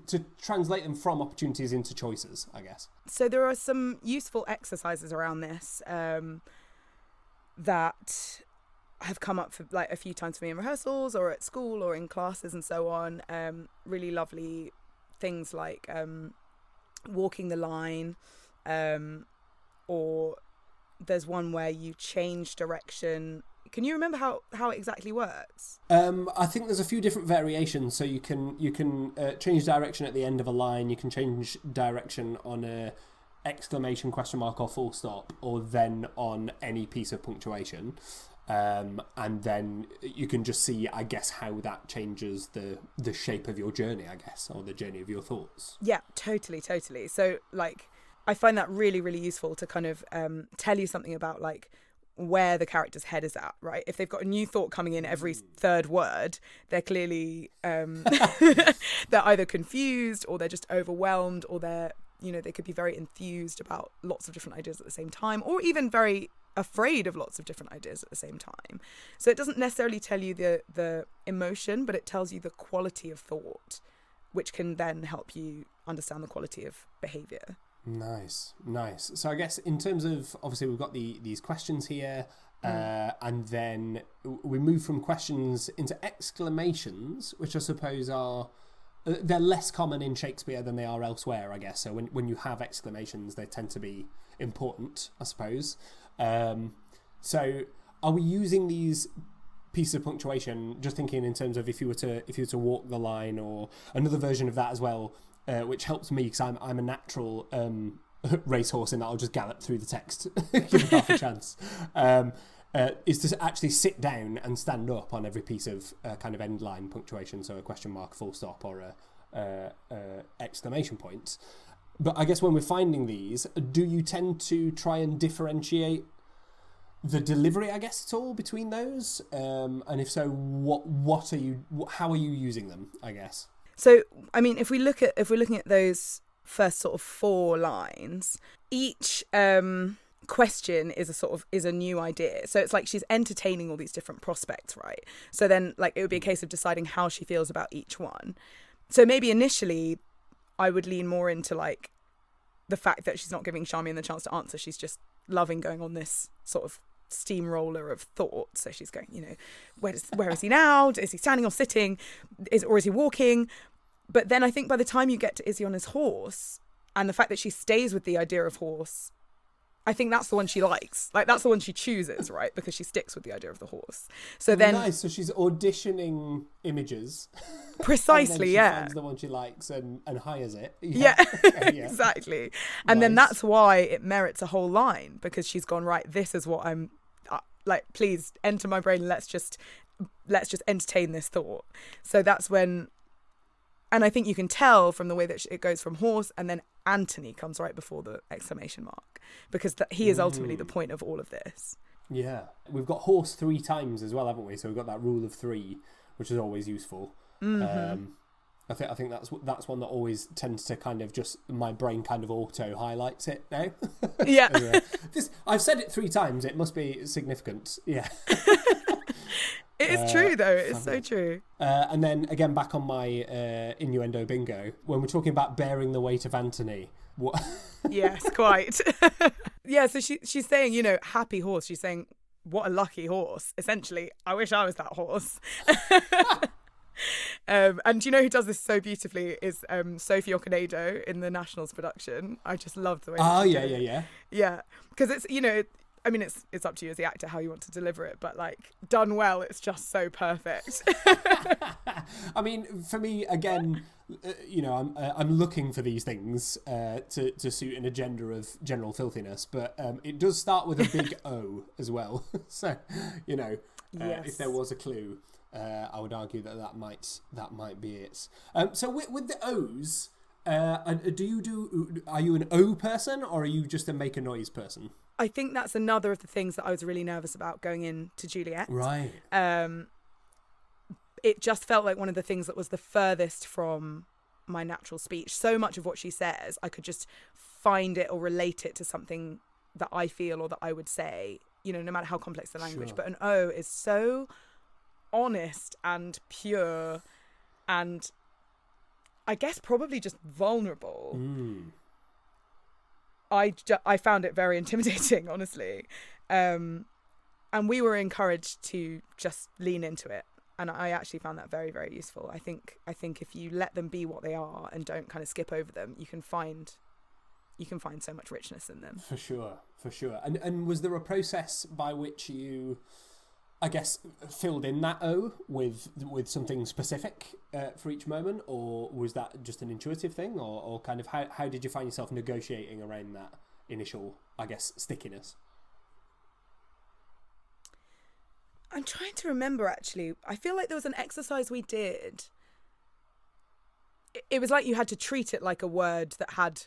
to translate them from opportunities into choices, I guess? So there are some useful exercises around this that have come up for like a few times for me in rehearsals or at school or in classes and so on. Really lovely things like walking the line, or there's one where you change direction. Can you remember how it exactly works? I think there's a few different variations. So you can change direction at the end of a line. You can change direction on a exclamation, question mark, or full stop, or then on any piece of punctuation. And then you can just see, I guess, how that changes the shape of your journey, I guess, or the journey of your thoughts. Yeah, totally. So, like, I find that really, really useful to kind of tell you something about, like, where the character's head is at, right? If they've got a new thought coming in every third word, they're clearly they're either confused, or they're just overwhelmed, or they're, they could be very enthused about lots of different ideas at the same time, or even very afraid of lots of different ideas at the same time. So it doesn't necessarily tell you the emotion, but it tells you the quality of thought which can then help you understand the quality of behaviour. Nice. So I guess in terms of, obviously we've got these questions here, and then we move from questions into exclamations, which I suppose are, they're less common in Shakespeare than they are elsewhere, I guess. So when you have exclamations, they tend to be important, I suppose. So are we using these pieces of punctuation, just thinking in terms of if you were to walk the line, or another version of that as well, which helps me because I'm a natural racehorse in that I'll just gallop through the text, give it half a chance, is to actually sit down and stand up on every piece of kind of end line punctuation, so a question mark, full stop, or a exclamation point. But I guess when we're finding these, do you tend to try and differentiate the delivery, I guess, at all between those? And if so, how are you using them, I guess? So, I mean, if we're looking at those first sort of 4 lines, each question is a new idea. So it's like she's entertaining all these different prospects, right? So then, like, it would be a case of deciding how she feels about each one. So maybe initially I would lean more into like the fact that she's not giving Charmian the chance to answer. She's just loving going on this sort of steamroller of thought. So she's going, where is he now? Is he standing or sitting? Or is he walking? But then I think by the time you get to is he on his horse, and the fact that she stays with the idea of horse, I think that's the one she likes. Like, that's the one she chooses, right? Because she sticks with the idea of the horse. So then, nice. So she's auditioning images. Precisely, and then she finds the one she likes and hires it. Yeah. Exactly. And then that's why it merits a whole line, because she's gone, right, this is what I'm like, please enter my brain. Let's just entertain this thought. So that's when, and I think you can tell from the way that it goes from horse, and then Anthony comes right before the exclamation mark, because he is ultimately the point of all of this. Yeah. We've got horse 3 times as well, haven't we? So we've got that rule of 3, which is always useful. Mm-hmm. I think that's one that always tends to kind of just, my brain kind of auto highlights it now. Yeah. I've said it 3 times. It must be significant. Yeah. It is true, though. It is so true. And then again, back on my innuendo bingo, when we're talking about bearing the weight of Anthony. What? Yes, quite. Yeah, so she's saying, happy horse. She's saying, what a lucky horse. Essentially, I wish I was that horse. And do you know who does this so beautifully is Sophie Okonedo in the Nationals production. I just love the way. Oh, yeah. Yeah, because it's, I mean, it's up to you as the actor how you want to deliver it, but like done well, it's just so perfect. I mean, for me, again, I'm looking for these things to suit an agenda of general filthiness, but it does start with a big O as well. So, yes. If there was a clue, I would argue that might be it. So with the O's, are you an O person, or are you just a make a noise person? I think that's another of the things that I was really nervous about going into Juliet. Right. It just felt like one of the things that was the furthest from my natural speech. So much of what she says, I could just find it or relate it to something that I feel or that I would say, no matter how complex the language. Sure. But an O is so honest and pure and I guess probably just vulnerable. I found it very intimidating, honestly. And we were encouraged to just lean into it. And I actually found that very, very useful. I think if you let them be what they are and don't kind of skip over them, you can find so much richness in them. For sure. And was there a process by which you, I guess, filled in that O with something specific for each moment, or was that just an intuitive thing, or kind of how did you find yourself negotiating around that initial, I guess, stickiness? I'm trying to remember, actually. I feel like there was an exercise we did. It was like you had to treat it like a word that had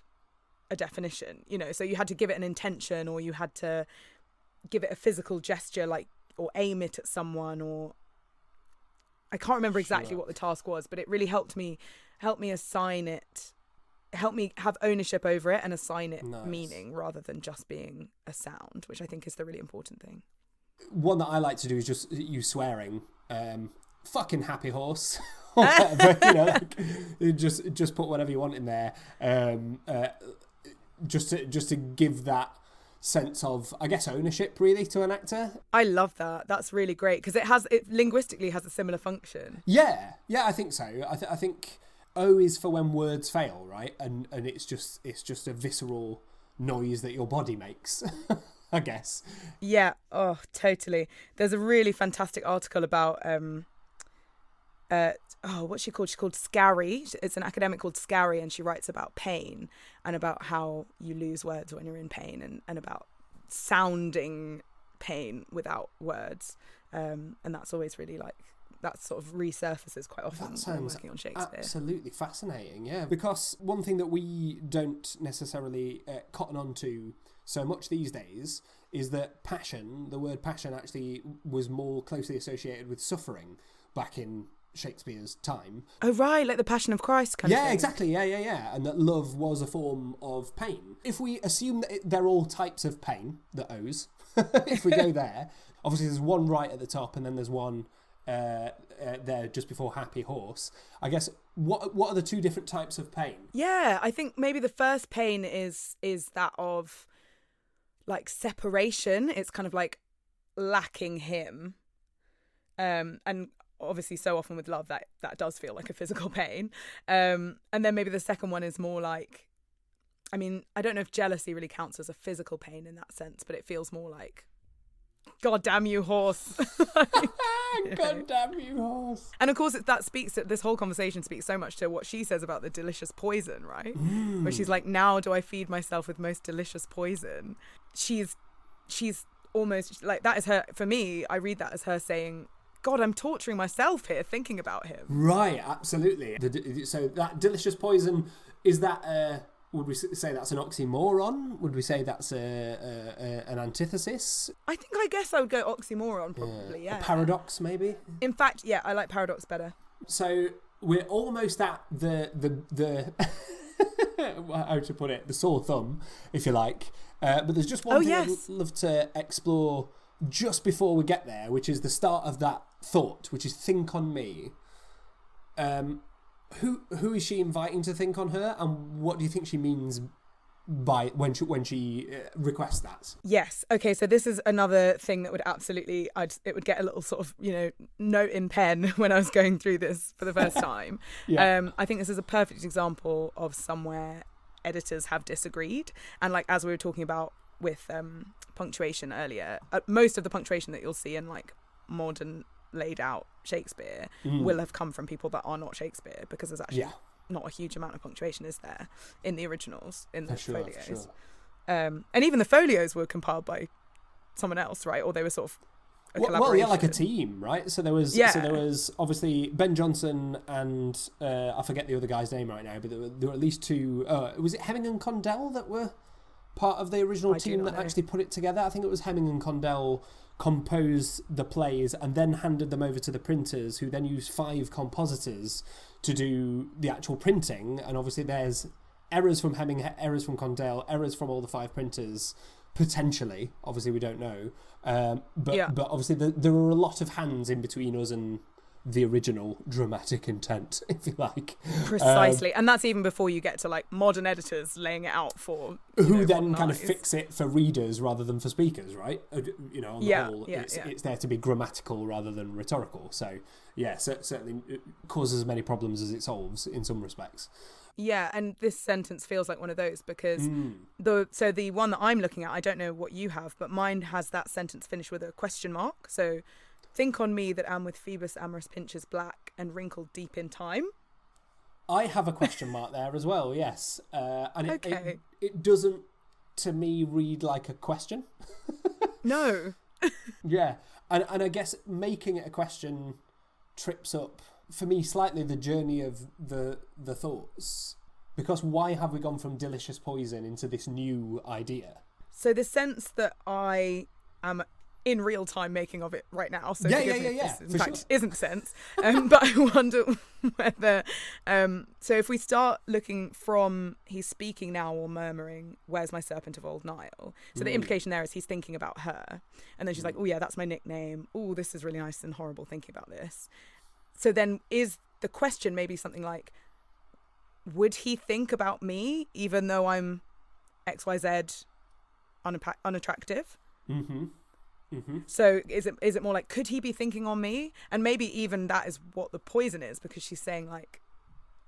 a definition, so you had to give it an intention, or you had to give it a physical gesture, like, or aim it at someone, or I can't remember exactly what the task was, but it really helped me assign it, help me have ownership over it and assign it meaning rather than just being a sound, which I think is the really important thing. One that I like to do is just use swearing. fucking happy horse. Or whatever, you know, like, just put whatever you want in there, just to give that sense of, I guess, ownership really to an actor. I love that. That's really great because it linguistically has a similar function. Yeah, I think so. I think O is for when words fail, right? And it's just a visceral noise that your body makes. I guess. Yeah. Oh, totally. There's a really fantastic article about what's she called? She's called Scary. It's an academic called Scary, and she writes about pain and about how you lose words when you're in pain, and about sounding pain without words. And that's always really like, that sort of resurfaces quite often when I'm working on Shakespeare. Absolutely fascinating, yeah. Because one thing that we don't necessarily cotton on to so much these days is that the word passion actually was more closely associated with suffering back in Shakespeare's time. Oh, right, like the Passion of Christ kind of thing. Yeah, exactly, yeah. And that love was a form of pain. If we assume that they're all types of pain, the O's, if we go there, obviously there's one right at the top and then there's one there just before happy horse. I guess, what are the two different types of pain? Yeah, I think maybe the first pain is that of like separation. It's kind of like lacking him. And obviously so often with love that does feel like a physical pain. And then maybe the second one is more like, I mean, I don't know if jealousy really counts as a physical pain in that sense, but it feels more like, God damn you, horse. God damn you, horse. And of course, this whole conversation speaks so much to what she says about the delicious poison, right? Where she's like, now do I feed myself with most delicious poison? She's almost like, that is her, for me, I read that as her saying, God, I'm torturing myself here thinking about him. Right, absolutely. So that delicious poison, is that would we say that's an oxymoron? Would we say that's an antithesis? I guess I would go oxymoron, probably, yeah. A paradox, maybe? In fact, yeah, I like paradox better. So we're almost at the how to put it, the sore thumb, if you like. But there's just one thing I'd love to explore just before we get there, which is the start of that thought, which is think on me. Who is she inviting to think on her, and what do you think she means by when she requests that? Yes. Okay. So this is another thing that would absolutely, it would get a little sort of, note in pen when I was going through this for the first time. Yeah. I think this is a perfect example of somewhere editors have disagreed, and like as we were talking about with punctuation earlier, most of the punctuation that you'll see in like modern laid out Shakespeare will have come from people that are not Shakespeare, because there's actually not a huge amount of punctuation is there in the originals, in the folios. And even the folios were compiled by someone else, right? Or they were sort of a collaboration. Well, yeah, like a team, right? So there was obviously Ben Jonson and I forget the other guy's name right now, but there were at least two. Was it Hemming and Condell that were part of the original team that actually put it together? I think it was Hemming and Condell composed the plays and then handed them over to the printers, who then used 5 compositors to do the actual printing. And obviously there's errors from Hemming, errors from Condell, errors from all the 5 printers, potentially. Obviously we don't know. But obviously there are a lot of hands in between us and the original dramatic intent, if you like. Precisely. And that's even before you get to like modern editors laying it out for who then kind of fix it for readers rather than for speakers, right? On the whole, it's there to be grammatical rather than rhetorical. So certainly it causes as many problems as it solves in some respects. Yeah, and this sentence feels like one of those, because the one that I'm looking at, I don't know what you have, but mine has that sentence finished with a question mark. So, think on me that am with Phoebus amorous pinches black and wrinkled deep in time. I have a question mark there as well, yes. And it doesn't, to me, read like a question. No. Yeah, and I guess making it a question trips up, for me, slightly the journey of the thoughts. Because why have we gone from delicious poison into this new idea? So the sense that I am in real time making of it right now. So this, in fact, isn't sense. But I wonder whether... so if we start looking from he's speaking now or murmuring, where's my serpent of old Nile? So the implication there is he's thinking about her. And then she's like, oh yeah, that's my nickname. Oh, this is really nice and horrible thinking about this. So then is the question maybe something like, would he think about me even though I'm XYZ unattractive? Mm-hmm. Mm-hmm. So is it more like, could he be thinking on me? And maybe even that is what the poison is, because she's saying like,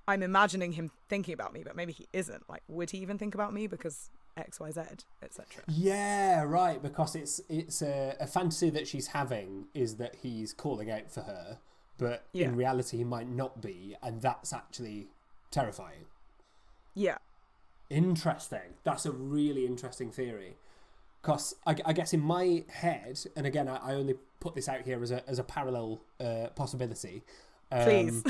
I'm imagining him thinking about me, but maybe he isn't. Like, would he even think about me because XYZ, etc. Yeah, right. Because it's a fantasy that she's having is that he's calling out for her, but in reality he might not be, and that's actually terrifying. Yeah. Interesting. That's a really interesting theory. Because I guess in my head, and again, I only put this out here as a parallel possibility. Please.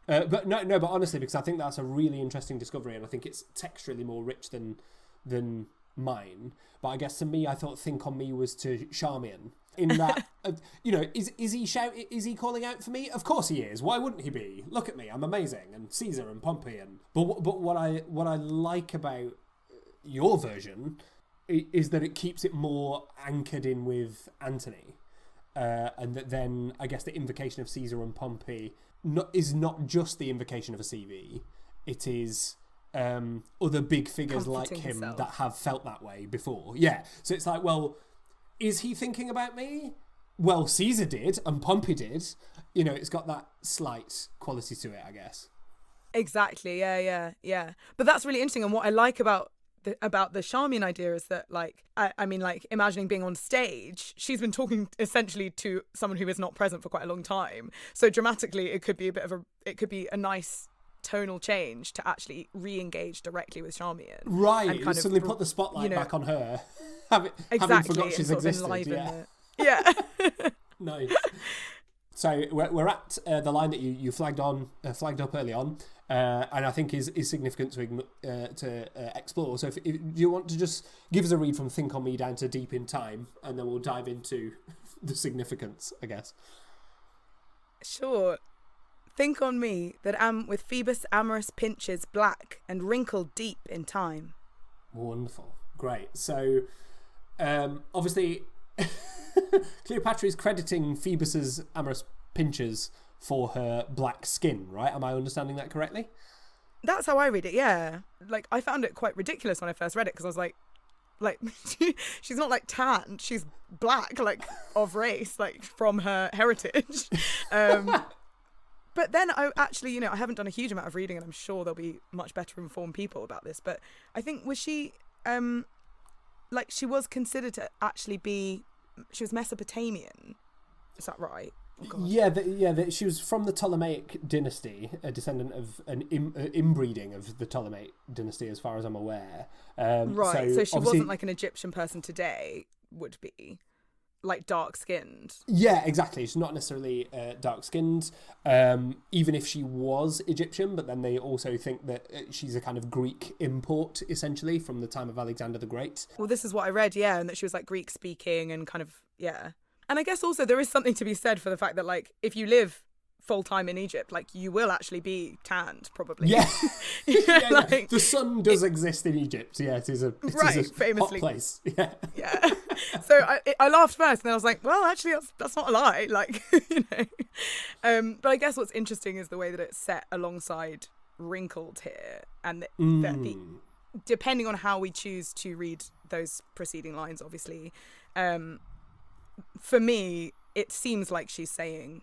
But but honestly, because I think that's a really interesting discovery, and I think it's texturally more rich than mine. But I guess to me, I thought "Think on Me" was to Charmian. In that, is he calling out for me? Of course he is. Why wouldn't he be? Look at me, I'm amazing, and Caesar and Pompey, but what I like about your version is that it keeps it more anchored in with Antony, and that then I guess the invocation of Caesar and Pompey is not just the invocation of a CV. It is other big figures Comforting like him himself. that have felt that way before. Yeah, so it's like, well, is he thinking about me? Well, Caesar did, and Pompey did. You know, it's got that slight quality to it, I guess. Exactly. Yeah. But that's really interesting. And what I like about the Charmian idea is that, like, I mean, like, imagining being on stage, she's been talking essentially to someone who is not present for quite a long time. So dramatically, it could be a nice tonal change to actually re-engage directly with Charmian. Right. And kind suddenly of, put the spotlight back on her. Exactly. Having forgot she's existed. Yeah. Nice. So we're at the line that you flagged up early on, and I think is significant to explore. So do you want to just give us a read from "Think on Me" down to "Deep in Time," and then we'll dive into the significance, I guess. Sure. Think on me that am with Phoebus' amorous pinches black and wrinkled deep in time. Wonderful. Great. So obviously Cleopatra is crediting Phoebus's amorous pinches for her black skin, right? Am I understanding that correctly? That's how I read it, yeah. Like, I found it quite ridiculous when I first read it, because I was like, she's not like tan, she's black, like, of race, like, from her heritage. But then I actually, I haven't done a huge amount of reading, and I'm sure there'll be much better informed people about this, but I think, was she, she was considered to actually be, she was Mesopotamian. Is that right? Oh, God. Yeah, she was from the Ptolemaic dynasty, a descendant of an inbreeding of the Ptolemaic dynasty, as far as I'm aware. Right, so she wasn't like an Egyptian person today would be, like dark-skinned. Yeah, exactly. She's not necessarily dark-skinned, even if she was Egyptian, but then they also think that she's a kind of Greek import, essentially, from the time of Alexander the Great. Well, this is what I read, yeah, and that she was like Greek-speaking and kind of, yeah. And I guess also there is something to be said for the fact that, like, if you live full-time in Egypt, like, you will actually be tanned, probably. Yeah. Like, the sun does exist in Egypt. Yeah, it is a famously. hot place. Yeah. Yeah. So I laughed first, and then I was like, well, actually, that's not a lie. Like, But I guess what's interesting is the way that it's set alongside wrinkled here, and that the depending on how we choose to read those preceding lines, obviously, for me, it seems like she thinks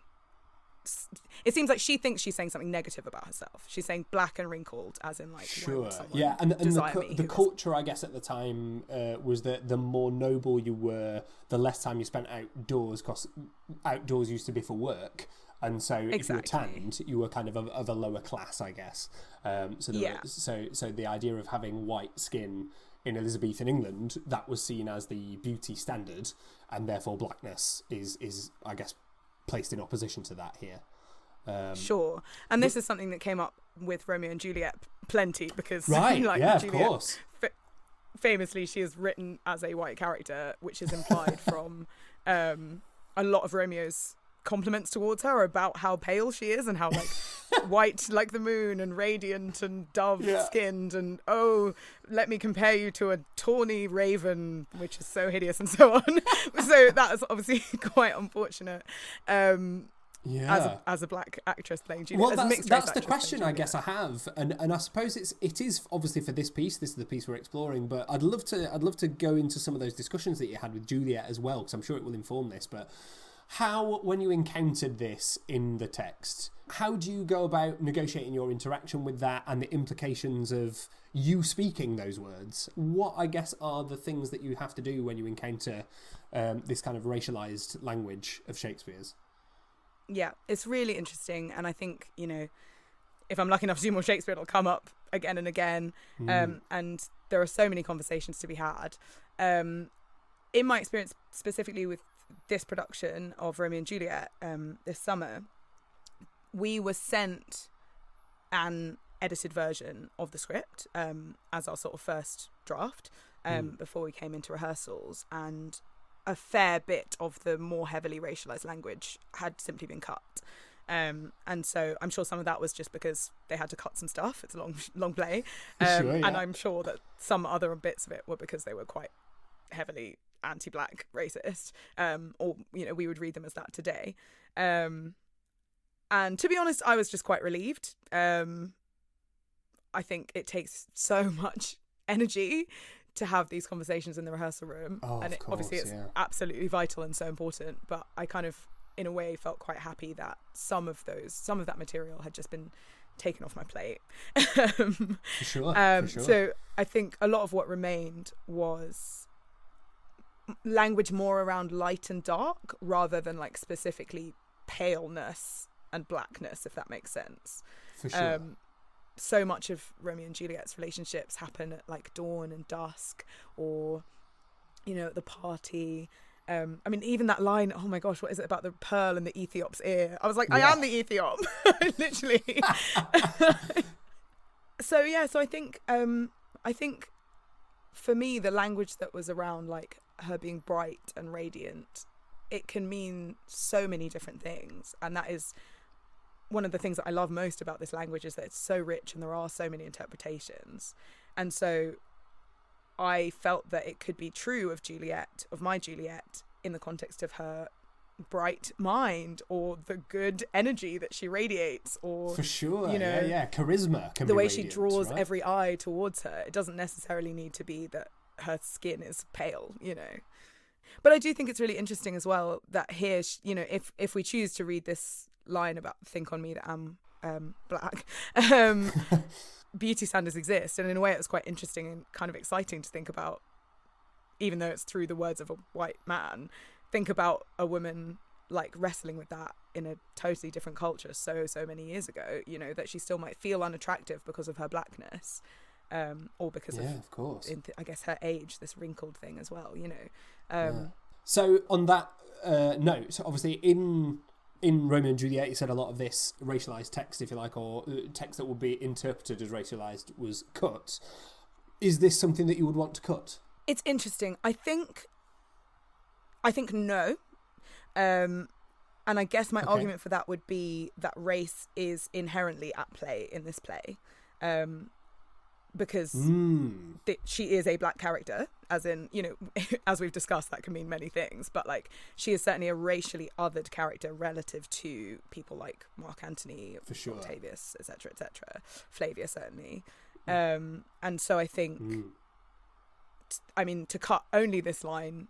she's saying something negative about herself. She's saying black and wrinkled, as in, like, sure, yeah, and the culture, I guess, at the time was that the more noble you were, the less time you spent outdoors, because outdoors used to be for work, and so if you were tanned, you were kind of a lower class, I guess. So the idea of having white skin in Elizabethan England, that was seen as the beauty standard, and therefore blackness is I guess, placed in opposition to that here. Sure. And this is something that came up with Romeo and Juliet plenty, because Juliet, of course. Famously, she is written as a white character, which is implied from a lot of Romeo's compliments towards her about how pale she is and how, like, white like the moon and radiant and dove-skinned and, oh, let me compare you to a tawny raven, which is so hideous, and so on. So that is obviously quite unfortunate. as a black actress playing Juliet. Well, as a mixed race that's the actress question playing I guess I have, and I suppose it is obviously for this piece. This is the piece we're exploring, but I'd love to go into some of those discussions that you had with Juliet as well, because I'm sure it will inform this. But how, when you encountered this in the text, how do you go about negotiating your interaction with that and the implications of you speaking those words? What, I guess, are the things that you have to do when you encounter this kind of racialized language of Shakespeare's? Yeah, it's really interesting. And I think, if I'm lucky enough to do more Shakespeare, it'll come up again and again. And there are so many conversations to be had. In my experience, specifically with this production of Romeo and Juliet this summer, we were sent an edited version of the script as our sort of first draft before we came into rehearsals, and a fair bit of the more heavily racialized language had simply been cut. And so I'm sure some of that was just because they had to cut some stuff. It's a long play. Sure, yeah. And I'm sure that some other bits of it were because they were quite heavily anti-black racist, or we would read them as that today. And to be honest, I was just quite relieved. I think it takes so much energy to have these conversations in the rehearsal room, and obviously it's absolutely vital and so important, but I kind of in a way felt quite happy that some of that material had just been taken off my plate. For sure. So I think a lot of what remained was language more around light and dark rather than like specifically paleness and blackness, if that makes sense. For sure. So much of Romeo and Juliet's relationships happen at like dawn and dusk, or at the party. I mean, even that line, oh my gosh, what is it about the pearl in the Ethiop's ear? I was like, I am the Ethiop. Literally. So I think for me, the language that was around like her being bright and radiant, it can mean so many different things, and that is one of the things that I love most about this language, is that it's so rich and there are so many interpretations. And so I felt that it could be true of Juliet, of my Juliet, in the context of her bright mind or the good energy that she radiates, or for sure, charisma can the be way radiant, she draws right? every eye towards her. It doesn't necessarily need to be that her skin is pale, But I do think it's really interesting as well that here, if we choose to read this line about think on me that I'm black, beauty standards exist, and in a way it was quite interesting and kind of exciting to think about, even though it's through the words of a white man, think about a woman like wrestling with that in a totally different culture so many years ago, that she still might feel unattractive because of her blackness, or because of course, I guess her age, this wrinkled thing as well, So on that note, obviously in Romeo and Juliet, you said a lot of this racialized text, if you like, or text that would be interpreted as racialized was cut. Is this something that you would want to cut? It's interesting. I think no. And I guess my argument for that would be that race is inherently at play in this play. Because she is a black character, as in, as we've discussed, that can mean many things, but like she is certainly a racially othered character relative to people like Mark Antony, for sure, Octavius, etc., Flavia certainly. And so I think, to cut only this line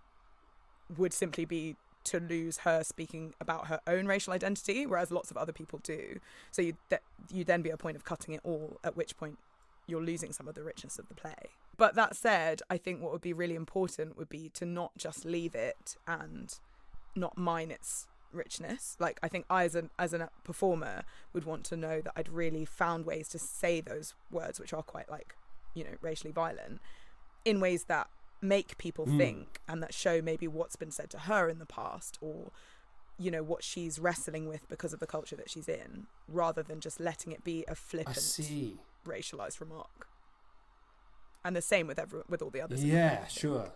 would simply be to lose her speaking about her own racial identity, whereas lots of other people do. So you'd then be a point of cutting it all, at which point you're losing some of the richness of the play. But that said, I think what would be really important would be to not just leave it and not mine its richness. Like, I think I, as a performer, would want to know that I'd really found ways to say those words, which are quite like, racially violent, in ways that make people think, and that show maybe what's been said to her in the past, or what she's wrestling with because of the culture that she's in, rather than just letting it be a flippant racialized remark. And the same with all the others. Yeah, sure.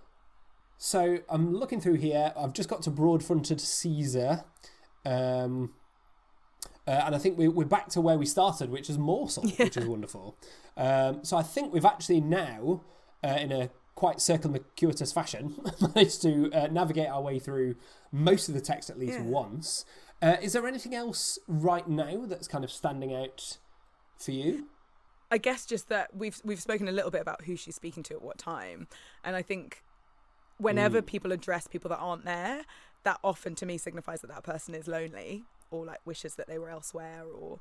So I'm looking through here. I've just got to broad-fronted Caesar, and I think we're back to where we started, which is morsel, which is wonderful. So I think we've actually now, in a quite circumlocuitous fashion, managed to navigate our way through most of the text at least once. Is there anything else right now that's kind of standing out for you? I guess just that we've spoken a little bit about who she's speaking to at what time, and I think whenever people address people that aren't there, that often to me signifies that person is lonely or like wishes that they were elsewhere, or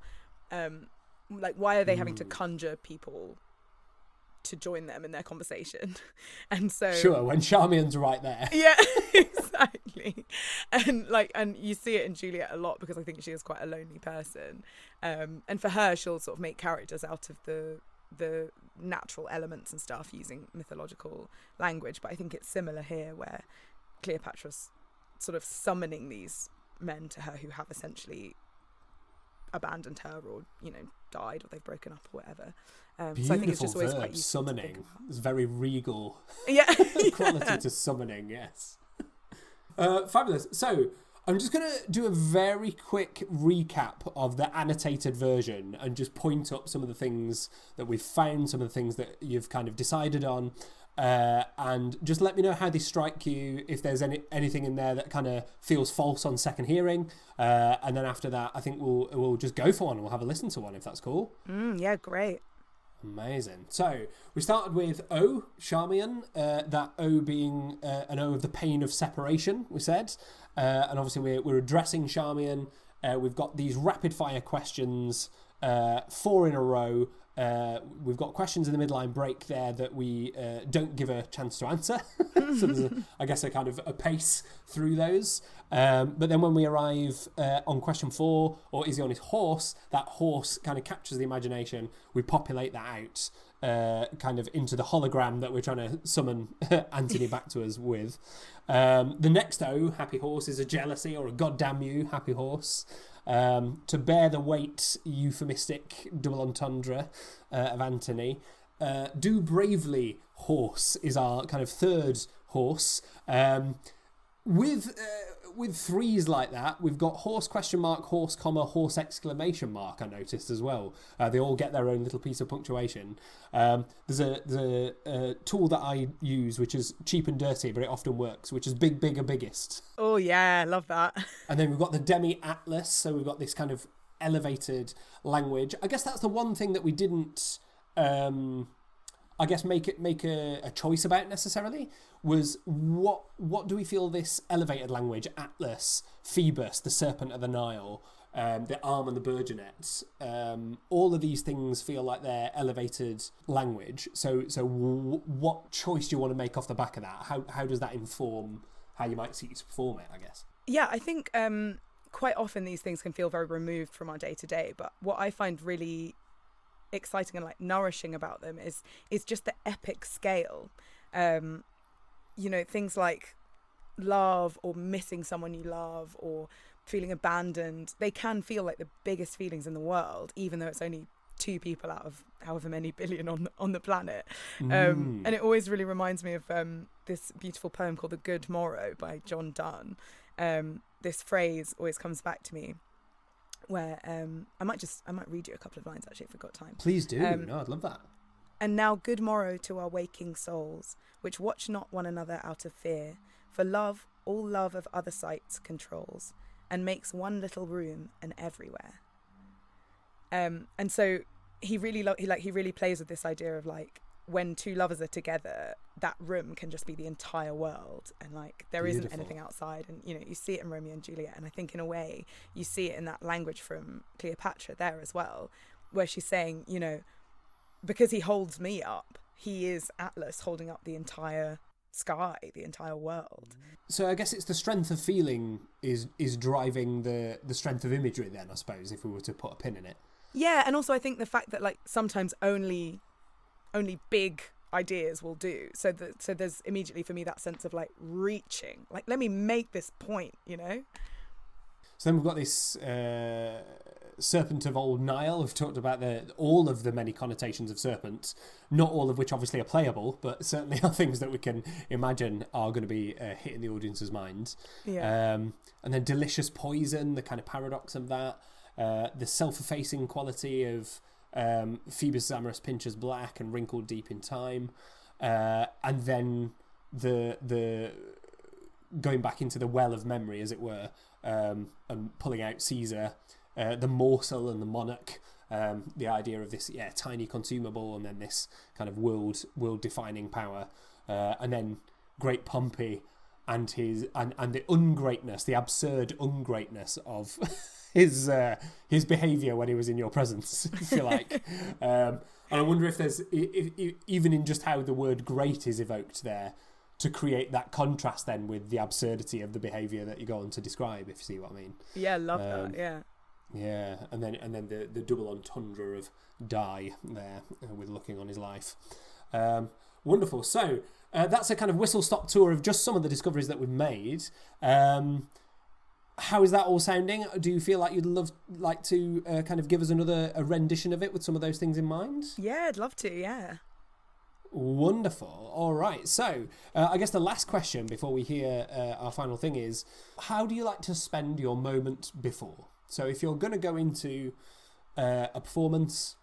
like why are they having to conjure people to join them in their conversation? And so sure, when Charmion's right there. Yeah, exactly. And you see it in Juliet a lot, because I think she is quite a lonely person, and for her she'll sort of make characters out of the natural elements and stuff using mythological language. But I think it's similar here, where Cleopatra's sort of summoning these men to her who have essentially abandoned her, or died, or they've broken up, or whatever. So I think it's just always quite useful. Summoning. It's very regal. Yeah. Quality to summoning, yes. Fabulous. So I'm just going to do a very quick recap of the annotated version and just point up some of the things that we've found, some of the things that you've kind of decided on, and just let me know how they strike you, if there's anything in there that kind of feels false on second hearing, and then after that I think we'll just go for one and we'll have a listen to one, if that's cool. Yeah, great. Amazing. So we started with O, Charmian, that O being an O of the pain of separation, we said, and obviously we're addressing Charmian. We've got these rapid fire questions, 4 in a row. We've got questions in the midline break there that we don't give a chance to answer. So there's, I guess, a kind of a pace through those. But then when we arrive on question 4, or is he on his horse, that horse kind of captures the imagination. We populate that out kind of into the hologram that we're trying to summon Anthony back to us with. The next O, happy horse, is a jealousy or a goddamn you happy horse. To bear the weight, euphemistic double entendre of Anthony. Do bravely, horse, is our kind of third horse. With threes like that, we've got horse question mark, horse comma, horse exclamation mark, I noticed as well. They all get their own little piece of punctuation. There's a tool that I use, which is cheap and dirty, but it often works, which is big, bigger, biggest. Oh yeah, love that. And then we've got the demi-atlas, so we've got this kind of elevated language. I guess that's the one thing that we didn't, make a choice about necessarily, was what do we feel this elevated language, Atlas, Phoebus, the serpent of the Nile, the arm and the burgonet, all of these things feel like they're elevated language. So what choice do you want to make off the back of that? How does that inform how you might seek to perform it, I guess? Yeah, I think quite often these things can feel very removed from our day-to-day, but what I find really exciting and like nourishing about them is just the epic scale. Things like love, or missing someone you love, or feeling abandoned, they can feel like the biggest feelings in the world, even though it's only 2 people out of however many billion on the planet. And it always really reminds me of this beautiful poem called The Good Morrow by John Donne. This phrase always comes back to me, where I might read you a couple of lines, actually, if we've got time. Please do. No, I'd love that. And now good morrow to our waking souls, which watch not one another out of fear, for love all love of other sights controls, and makes one little room an everywhere. And so he really plays with this idea of like, when 2 lovers are together, that room can just be the entire world, and like there isn't anything outside. And you see it in Romeo and Juliet, and I think in a way you see it in that language from Cleopatra there as well, where she's saying, because he holds me up, he is Atlas holding up the entire sky, the entire world. So I guess it's the strength of feeling is driving the strength of imagery then, I suppose, if we were to put a pin in it. Yeah, and also I think the fact that like sometimes only big ideas will do. So there's immediately for me that sense of like reaching, like let me make this point, So then we've got this serpent of old Nile. We've talked about all of the many connotations of serpents, not all of which obviously are playable, but certainly are things that we can imagine are going to be hitting the audience's minds. Yeah. And then delicious poison, the kind of paradox of that, the self-effacing quality of Phoebus' amorous pinchers black and wrinkled deep in time, and then the going back into the well of memory, as it were, and pulling out Caesar, the morsel and the monarch, the idea of this tiny consumable, and then this kind of world-defining power, and then Great Pompey and his and the ungreatness, the absurd ungreatness of his behaviour when he was in your presence, if you like. And I wonder if there's, even in just how the word great is evoked there, to create that contrast then with the absurdity of the behaviour that you go on to describe, if you see what I mean. Yeah, love that, yeah. Yeah, and then the double entendre of die there with looking on his life. Wonderful. So that's a kind of whistle-stop tour of just some of the discoveries that we've made. How is that all sounding? Do you feel like you'd like to kind of give us a rendition of it with some of those things in mind? Yeah, I'd love to, yeah. Wonderful. All right. So I guess the last question before we hear our final thing is, how do you like to spend your moment before? So if you're going to go into a performance,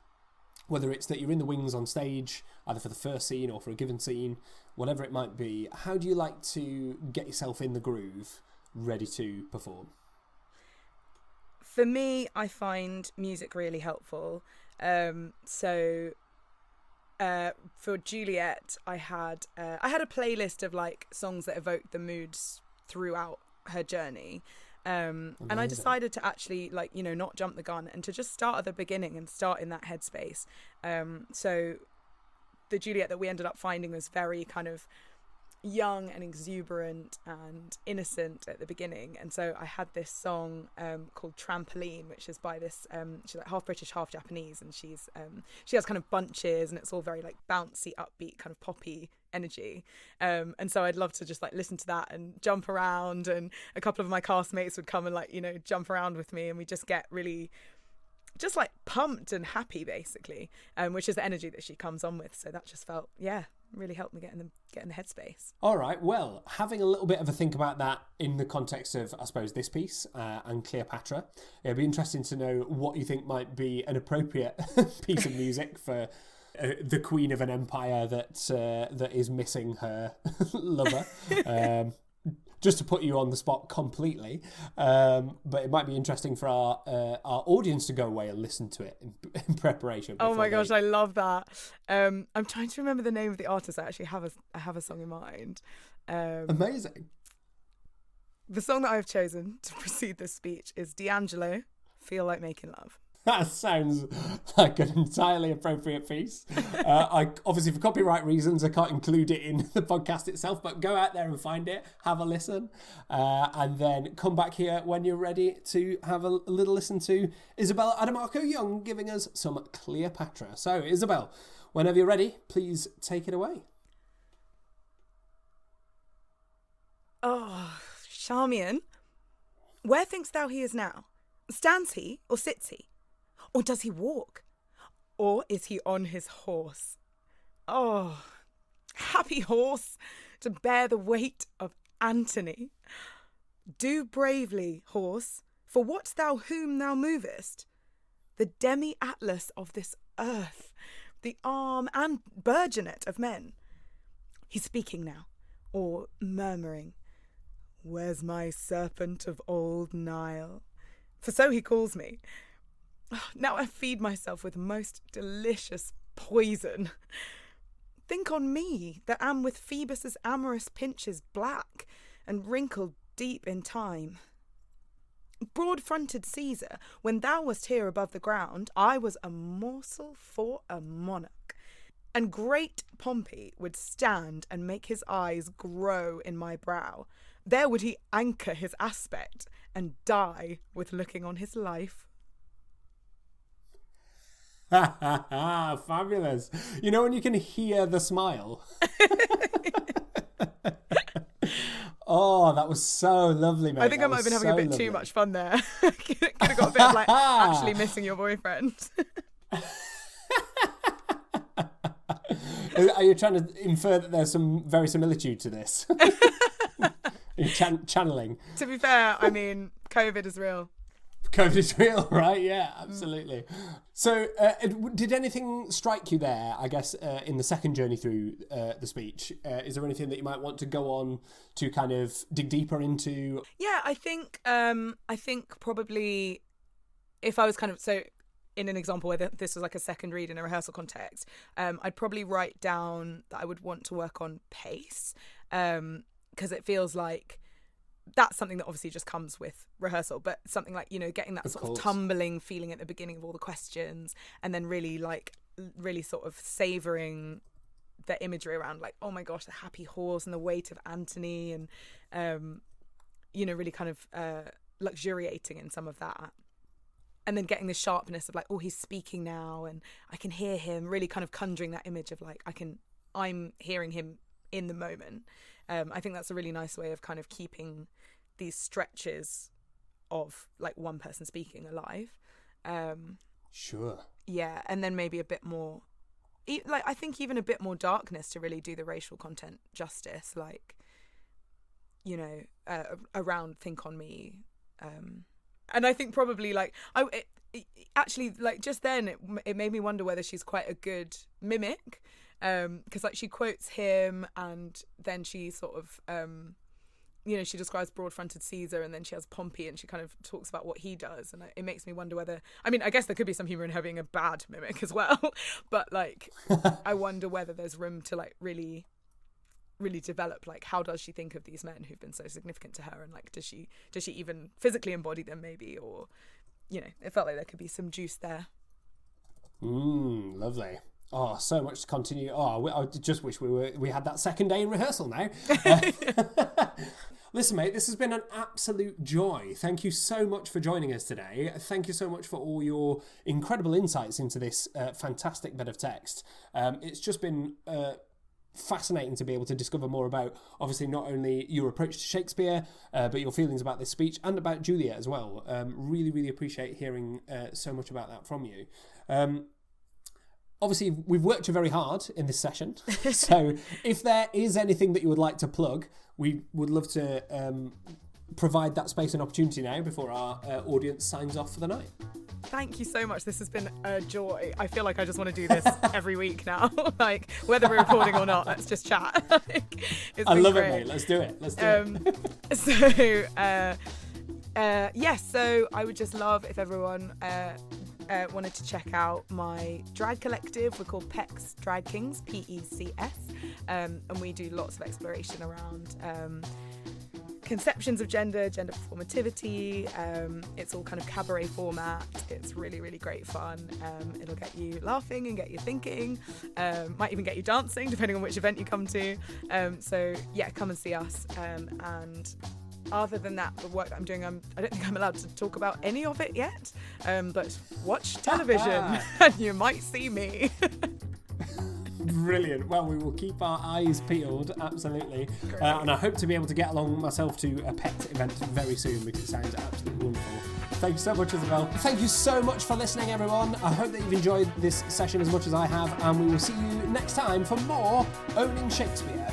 whether it's that you're in the wings on stage, either for the first scene or for a given scene, whatever it might be, how do you like to get yourself in the groove, ready to perform? For me, I find music really helpful. For Juliet, I had a playlist of like songs that evoked the moods throughout her journey. And I decided to actually not jump the gun and to just start at the beginning and start in that headspace. So the Juliet that we ended up finding was very kind of young and exuberant and innocent at the beginning, and so I had this song called Trampoline, which is by this she's like half British, half Japanese, and she has kind of bunches, and it's all very like bouncy, upbeat, kind of poppy energy, and so I'd love to just like listen to that and jump around, and a couple of my castmates would come and jump around with me, and we just get really just like pumped and happy basically, which is the energy that she comes on with. So that just felt really helped me get in the headspace. All right, well, having a little bit of a think about that in the context of, I suppose, this piece and Cleopatra, it'd be interesting to know what you think might be an appropriate piece of music for the queen of an empire that is missing her lover. Just to put you on the spot completely, but it might be interesting for our audience to go away and listen to it in preparation. Oh my gosh, I love that. I'm trying to remember the name of the artist. I actually have a song in mind. Amazing. The song that I've chosen to precede this speech is D'Angelo, "Feel Like Making Love." That sounds like an entirely appropriate piece. I obviously, for copyright reasons, I can't include it in the podcast itself, but go out there and find it, have a listen, and then come back here when you're ready to have a little listen to Isabel Adomakoh Young giving us some Cleopatra. So, Isabel, whenever you're ready, please take it away. Oh, Charmian, where thinkst thou he is now? Stands he, or sits he? Or does he walk? Or is he on his horse? Oh, happy horse, to bear the weight of Antony. Do bravely, horse, for what's thou whom thou movest? The demi-atlas of this earth, the arm and burgeonet of men. He's speaking now, or murmuring, "Where's my serpent of old Nile?" For so he calls me. Now I feed myself with most delicious poison. Think on me, that am with Phoebus's amorous pinches black and wrinkled deep in time. Broad-fronted Caesar, when thou wast here above the ground, I was a morsel for a monarch. And great Pompey would stand and make his eyes grow in my brow. There would he anchor his aspect and die with looking on his life. Fabulous. You know when you can hear the smile? Oh, that was so lovely, mate. I think I might have been having a bit too much fun there. Could have got a bit of like actually missing your boyfriend. Are you trying to infer that there's some verisimilitude to this? You're channeling. To be fair, I mean, COVID is real. COVID is real, right? Yeah, absolutely. So, did anything strike you there, I guess, in the second journey through the speech? Is there anything that you might want to go on to kind of dig deeper into? Yeah, I think probably if I was kind of, so in an example where this was like a second read in a rehearsal context, I'd probably write down that I would want to work on pace, because it feels like that's something that obviously just comes with rehearsal, but something like, getting that sort of tumbling feeling at the beginning of all the questions, and then really sort of savouring the imagery around, like, oh my gosh, the happy horse and the weight of Antony, and really kind of luxuriating in some of that. And then getting the sharpness of like, oh, he's speaking now and I can hear him, really kind of conjuring that image of like, I'm hearing him in the moment. I think that's a really nice way of kind of keeping these stretches of like one person speaking alive. Sure. Yeah, and then maybe a bit more, like I think even a bit more darkness to really do the racial content justice, like, around Think on Me. And I think probably like, actually like just then it made me wonder whether she's quite a good mimic. Because like she quotes him, and then she sort of she describes broad-fronted Caesar, and then she has Pompey, and she kind of talks about what he does, and it makes me wonder whether, I mean, I guess there could be some humor in her being a bad mimic as well, but like I wonder whether there's room to like really develop, like, how does she think of these men who've been so significant to her, and like does she even physically embody them maybe, or it felt like there could be some juice there. Lovely. Oh, so much to continue. Oh, I just wish we had that second day in rehearsal now. Listen, mate, this has been an absolute joy. Thank you so much for joining us today. Thank you so much for all your incredible insights into this fantastic bit of text. It's just been fascinating to be able to discover more about, obviously, not only your approach to Shakespeare, but your feelings about this speech and about Juliet as well. Really, really appreciate hearing so much about that from you. Obviously, we've worked you very hard in this session, so if there is anything that you would like to plug, we would love to provide that space and opportunity now before our audience signs off for the night. Thank you so much. This has been a joy. I feel like I just want to do this every week now. Like, whether we're recording or not, let's just chat. I love it, mate. Let's do it. So I would just love if everyone wanted to check out my drag collective. We're called Pecs Drag Kings, PECS, and we do lots of exploration around conceptions of gender performativity. It's all kind of cabaret format. It's really, really great fun. It'll get you laughing and get you thinking, might even get you dancing depending on which event you come to. So yeah, come and see us. And other than that, the work that I'm doing, I don't think I'm allowed to talk about any of it yet, but watch television and you might see me. Brilliant. Well, we will keep our eyes peeled, absolutely. And I hope to be able to get along myself to a pet event very soon, because it sounds absolutely wonderful. Thank you so much, Isabel. Thank you so much for listening, everyone. I hope that you've enjoyed this session as much as I have, and we will see you next time for more Owning Shakespeare.